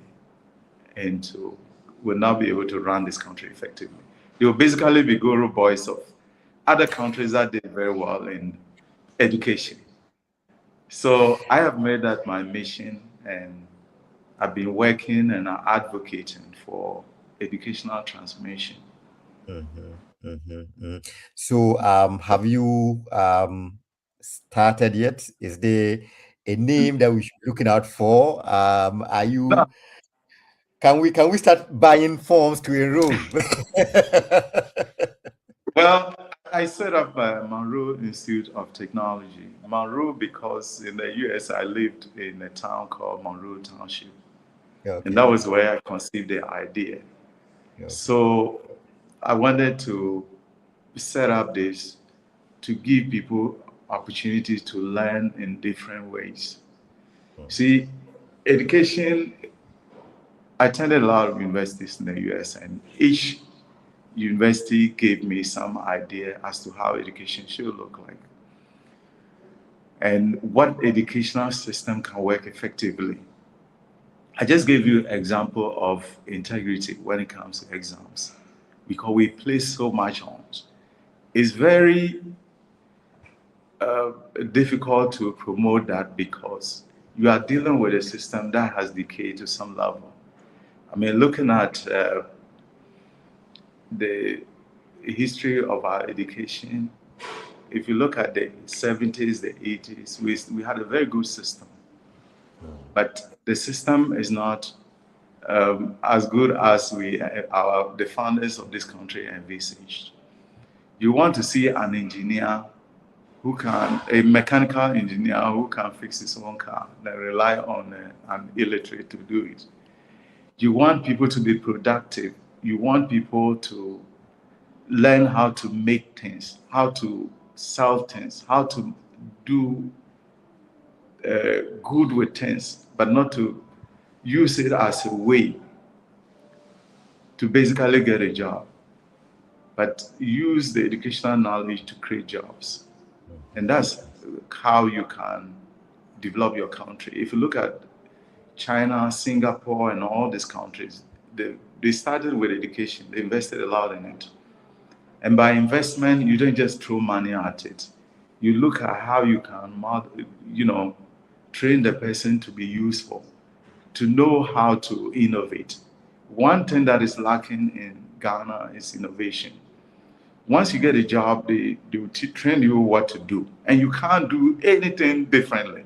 into, will not be able to run this country effectively. They will basically be guru boys of other countries that did very well in education. So I have made that my mission, and I've been working and advocating for educational transformation. So, have you started yet? Is there a name that we should be looking out for? Are No. you? Can we start buying forms to enroll? Well, I set up Monroe Institute of Technology. Monroe because in the U.S. I lived in a town called Monroe Township, and that Okay. was where I conceived the idea. Okay. So I wanted to set up this to give people opportunities to learn in different ways. See, education, I attended a lot of universities in the US, and each university gave me some idea as to how education should look like and what educational system can work effectively. I just gave you an example of integrity when it comes to exams because we place so much on it. It's very difficult to promote that because you are dealing with a system that has decayed to some level. I mean, looking at the history of our education, if you look at the 70s, the 80s, we had a very good system. But the system is not as good as the founders of this country envisaged. You want to see an engineer a mechanical engineer who can fix his own car, then rely on an illiterate to do it. You want people to be productive. You want people to learn how to make things, how to sell things, how to do good with things, but not to use it as a way to basically get a job, but use the educational knowledge to create jobs. And that's how you can develop your country. If you look at China, Singapore, and all these countries, they started with education. They invested a lot in it. And by investment, you don't just throw money at it. You look at how you can, train the person to be useful, to know how to innovate. One thing that is lacking in Ghana is innovation. Once you get a job, they will train you what to do, and you can't do anything differently.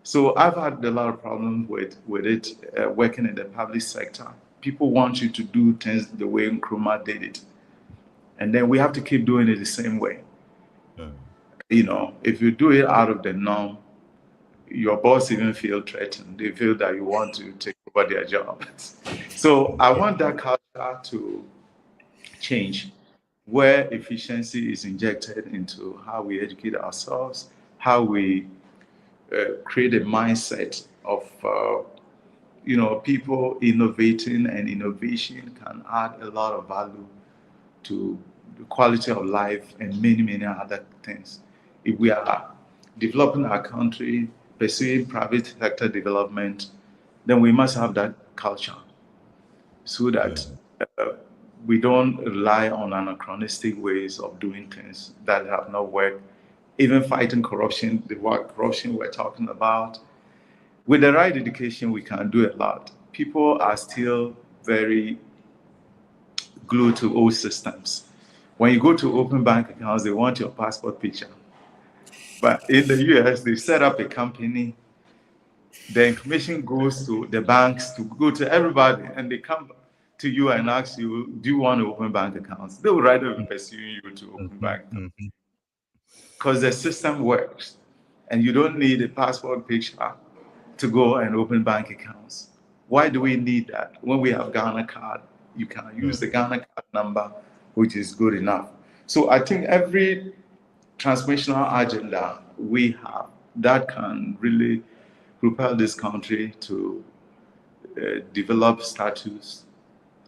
So I've had a lot of problems with it working in the public sector. People want you to do things the way Nkrumah did it, and then we have to keep doing it the same way. If you do it out of the norm, your boss even feel threatened. They feel that you want to take over their job. So I want that culture to change, where efficiency is injected into how we educate ourselves, how we create a mindset of people innovating, and innovation can add a lot of value to the quality of life and many, many other things. If we are developing our country, pursuing private sector development, then we must have that culture so that we don't rely on anachronistic ways of doing things that have not worked. Even fighting corruption, the corruption we're talking about, with the right education, we can do a lot. People are still very glued to old systems. When you go to open bank accounts, they want your passport picture. But in the US, they set up a company. The information goes to the banks, to go to everybody, and they come to you and ask you, do you want to open bank accounts? They will rather be pursuing you to open bank accounts because the system works, and you don't need a passport picture to go and open bank accounts. Why do we need that? When we have Ghana card, you can use the Ghana card number, which is good enough. So I think every transformational agenda we have that can really propel this country to develop status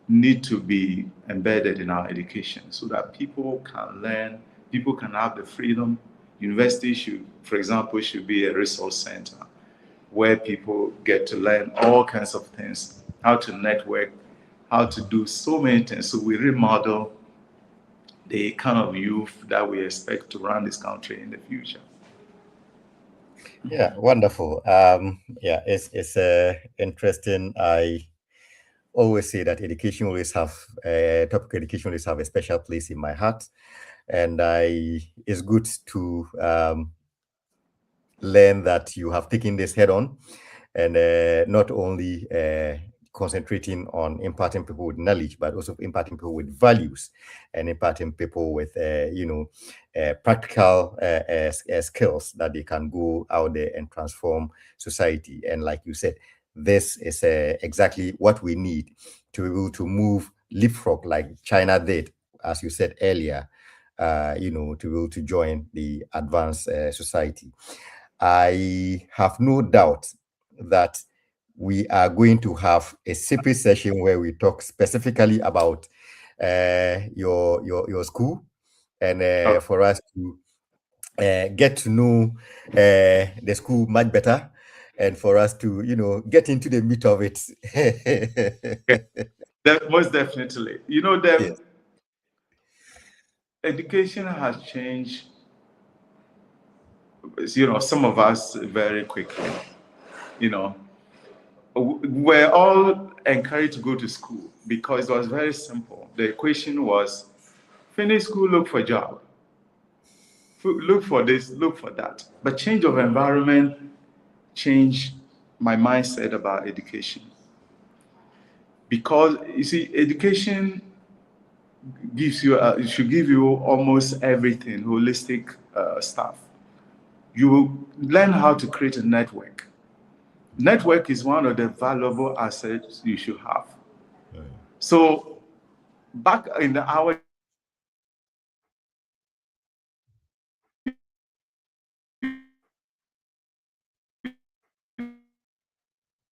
need to be embedded in our education so that people can learn, people can have the freedom. University should, for example, should be a resource center where people get to learn all kinds of things, how to network, how to do so many things. So we remodel the kind of youth that we expect to run this country in the future. Yeah, wonderful. Yeah, it's interesting. I always say that education always have topic education always have a special place in my heart, and it's good to learn that you have taken this head on, and not only concentrating on imparting people with knowledge, but also imparting people with values, and imparting people with practical skills that they can go out there and transform society. And like you said, this is exactly what we need to be able to move leapfrog like China did, as you said earlier, to be able to join the advanced society. I have no doubt that we are going to have a separate session where we talk specifically about your school, and for us to get to know the school much better, and for us to get into the meat of it. Most definitely. Yes. Education has changed, some of us very quickly. We're all encouraged to go to school because it was very simple. The equation was finish school, look for a job. Look for this, look for that. But change of environment changed my mindset about education. Because, you see, education gives you, it should give you almost everything, holistic stuff. You will learn how to create a network. Network is one of the valuable assets you should have. Right. So back in our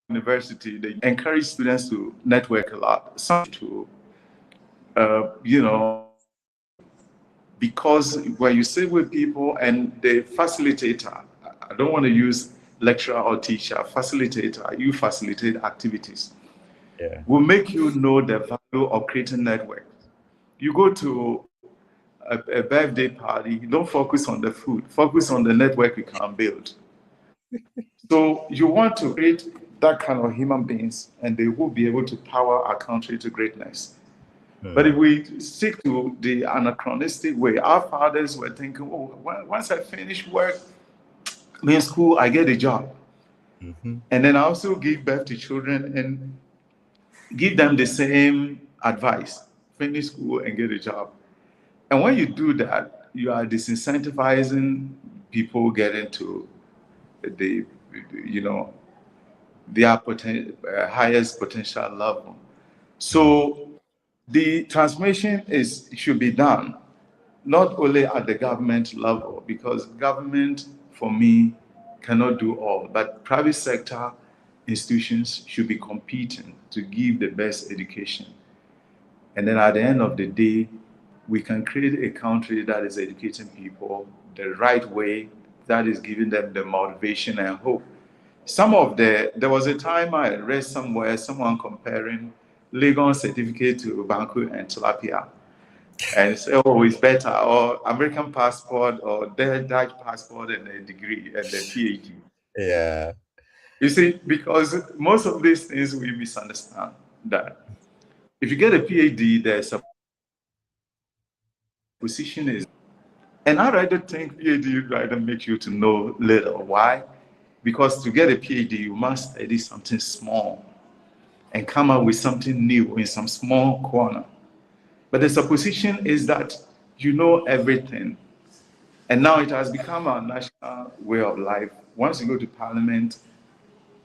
university, they encourage students to network a lot. Some to, because when you sit with people and the facilitator, I don't want to use lecturer or teacher, facilitator, you facilitate activities. Yeah. Will make you know the value of creating networks. You go to a birthday party, don't focus on the food, focus on the network you can build. So you want to create that kind of human beings, and they will be able to power our country to greatness. But if we stick to the anachronistic way, our fathers were thinking, oh, once I finish work, in school, I get a job. Mm-hmm. And then I also give birth to children and give them the same advice, finish school and get a job. And when you do that, you are disincentivizing people getting to their highest potential level. So the transformation should be done not only at the government level, because government, for me, cannot do all, but private sector institutions should be competing to give the best education. And then at the end of the day, we can create a country that is educating people the right way, that is giving them the motivation and hope. There was a time I read somewhere, someone comparing Legon certificate to Banku and Tilapia. And say, oh, it's better, or American passport, or the Dutch passport and a degree and a PhD. Yeah. You see, because most of these things we misunderstand that if you get a PhD, there's a position is, and I rather think PhD rather make you to know little. Why? Because to get a PhD, you must study something small and come up with something new in some small corner. But the supposition is that you know everything. And now it has become our national way of life. Once you go to parliament,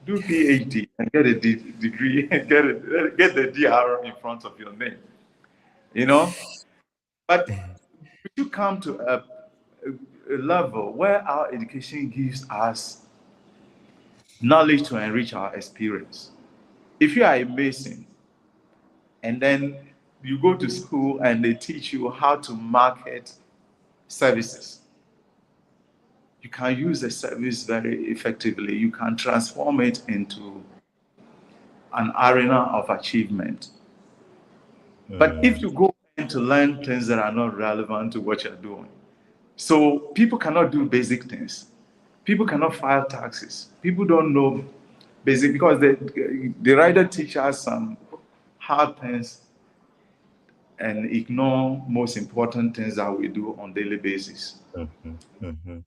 do PhD and get a degree, get the DR in front of your name. But we should come to a level where our education gives us knowledge to enrich our experience. If you are a mason, and then you go to school and they teach you how to market services, you can use the service very effectively. You can transform it into an arena of achievement. But if you go to learn things that are not relevant to what you're doing, so people cannot do basic things. People cannot file taxes. People don't know basic, because they rather teach us some hard things and ignore most important things that we do on daily basis.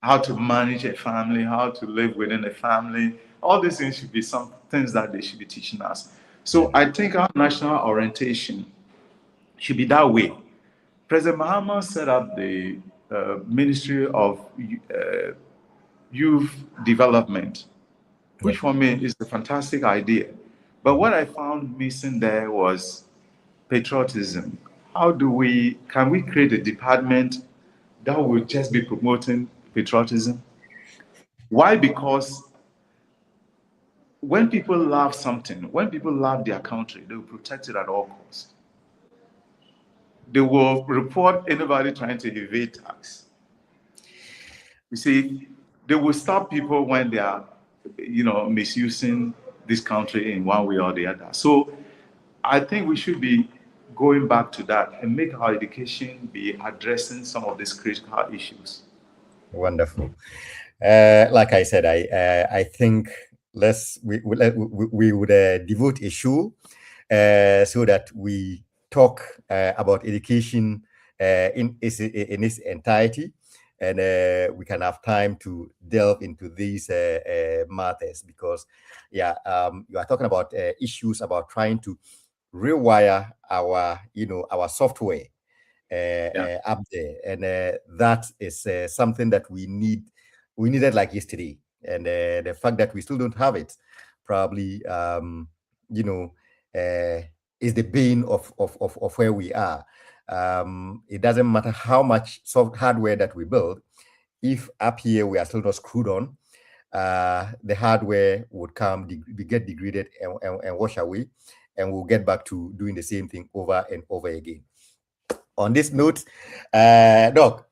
How to manage a family, how to live within a family. All these things should be some things that they should be teaching us. So I think our national orientation should be that way. President Mahama set up the Ministry of Youth Development, which for me is a fantastic idea. But what I found missing there was patriotism. Can we create a department that will just be promoting patriotism? Why? Because when people love something, when people love their country, they will protect it at all costs. They will report anybody trying to evade tax. You see, they will stop people when they are, misusing this country in one way or the other. So I think we should be going back to that and make our education be addressing some of these critical issues. Wonderful. Like I said, I think we would devote a show so that we talk about education in its entirety, and we can have time to delve into these matters, because you are talking about issues about trying to rewire our software up there, and that is something that we needed like yesterday, and the fact that we still don't have it probably is the bane of where we are. It doesn't matter how much hardware that we build, if up here we are still not screwed on, the hardware would get degraded and wash away, and we'll get back to doing the same thing over and over again. On this note, Doc,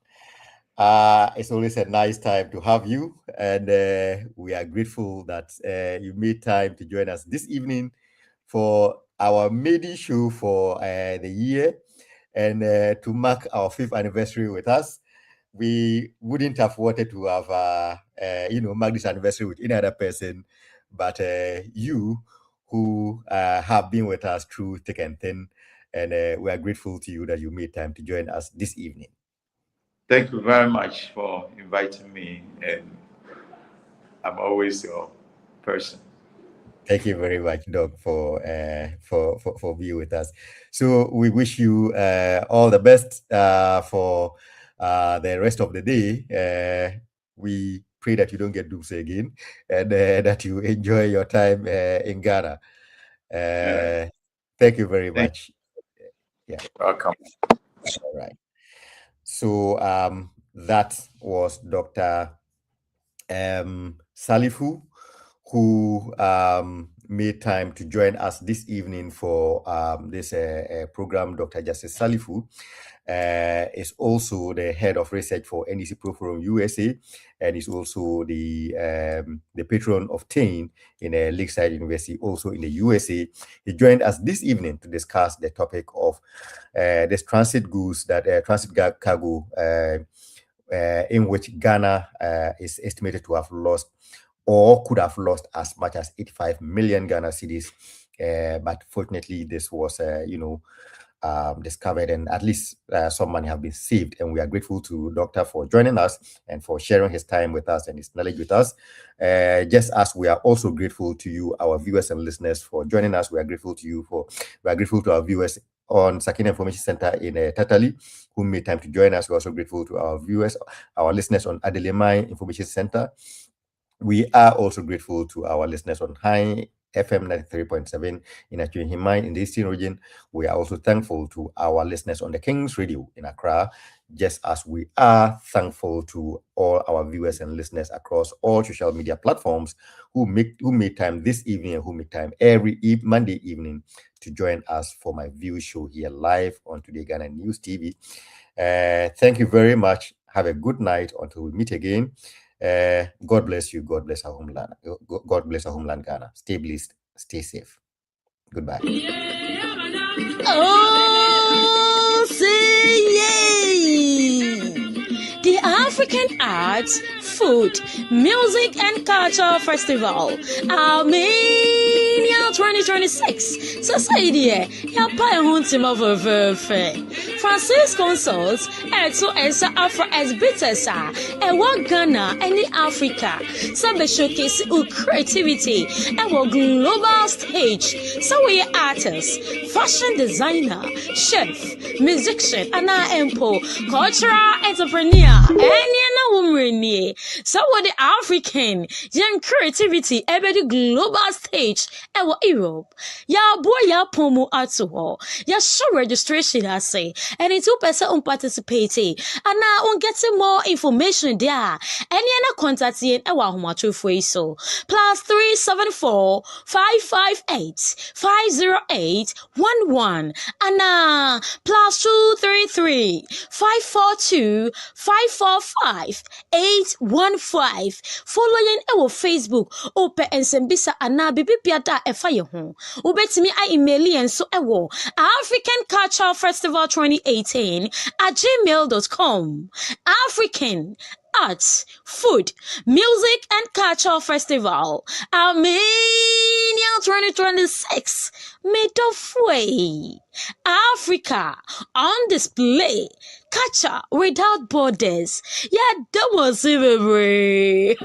it's always a nice time to have you, and we are grateful that you made time to join us this evening for our MyView show for the year, and to mark our 5th anniversary with us. We wouldn't have wanted to have mark this anniversary with any other person but you, who have been with us through thick and thin, and we are grateful to you that you made time to join us this evening. Thank you very much for inviting me, and I'm always your person. Thank you very much, Doc, for being with us. So we wish you all the best for the rest of the day. We pray that you don't get doomsday again, and that you enjoy your time in Ghana. Thank you very much. Yeah. Welcome. All right. So that was Dr. Salifu, who made time to join us this evening for this program. Dr. Justice Salifu is also the head of research for NDC Pro Forum USA, and is also the patron of TAIN in Lakeside University, also in the USA. He joined us this evening to discuss the topic of this transit goods, transit cargo, in which Ghana is estimated to have lost, or could have lost, as much as 85 million Ghana cedis. But fortunately, this was, discovered, and at least some money have been saved. And we are grateful to Doctor for joining us and for sharing his time with us and his knowledge with us. Just as we are also grateful to you, our viewers and listeners, for joining us. We are grateful to our viewers on Sakina Information Center in Tatali, who made time to join us. We're also grateful to our listeners on Adelemai Information Center. We are also grateful to our listeners on High FM 93.7 in Achuhimai in the Eastern region. We are also thankful to our listeners on the King's Radio in Accra, just as we are thankful to all our viewers and listeners across all social media platforms who made time this evening and who make time every Monday evening to join us for MyView Show here live on Today Ghana News TV. Thank you very much. Have a good night until we meet again. God bless you. God bless our homeland. God bless our homeland, Ghana. Stay blessed. Stay safe. Goodbye. Oh, say yay! The African arts Food, Music and Culture Festival, Armenia 2026. Society, Yapa Huntima Francis Consuls, Eto Esa Afro as Bitesa, and one Ghana, any Africa, some showcase creativity, and global stage. So we are artists, fashion designer, chef, musician, and empo, cultural entrepreneur, and woman. So what the African young creativity ever the global stage ever Europe. Ya boy ya pomo atuho. Ya show registration I say, and it's 2% participating. And now on getting more information there. And yana contact yen ewa humachu so +374 558 508 11 and +233 542 545 815. Following our Facebook, Ope and Sembisa Ana Bibi Piata Efaye Hon. Ubetimi I email and so ewo African Culture Festival 2018 @gmail.com. African Arts, Food, Music and Culture Festival, Armenia 2026, made of way. Africa on display, culture without borders. Yeah, that was it, baby.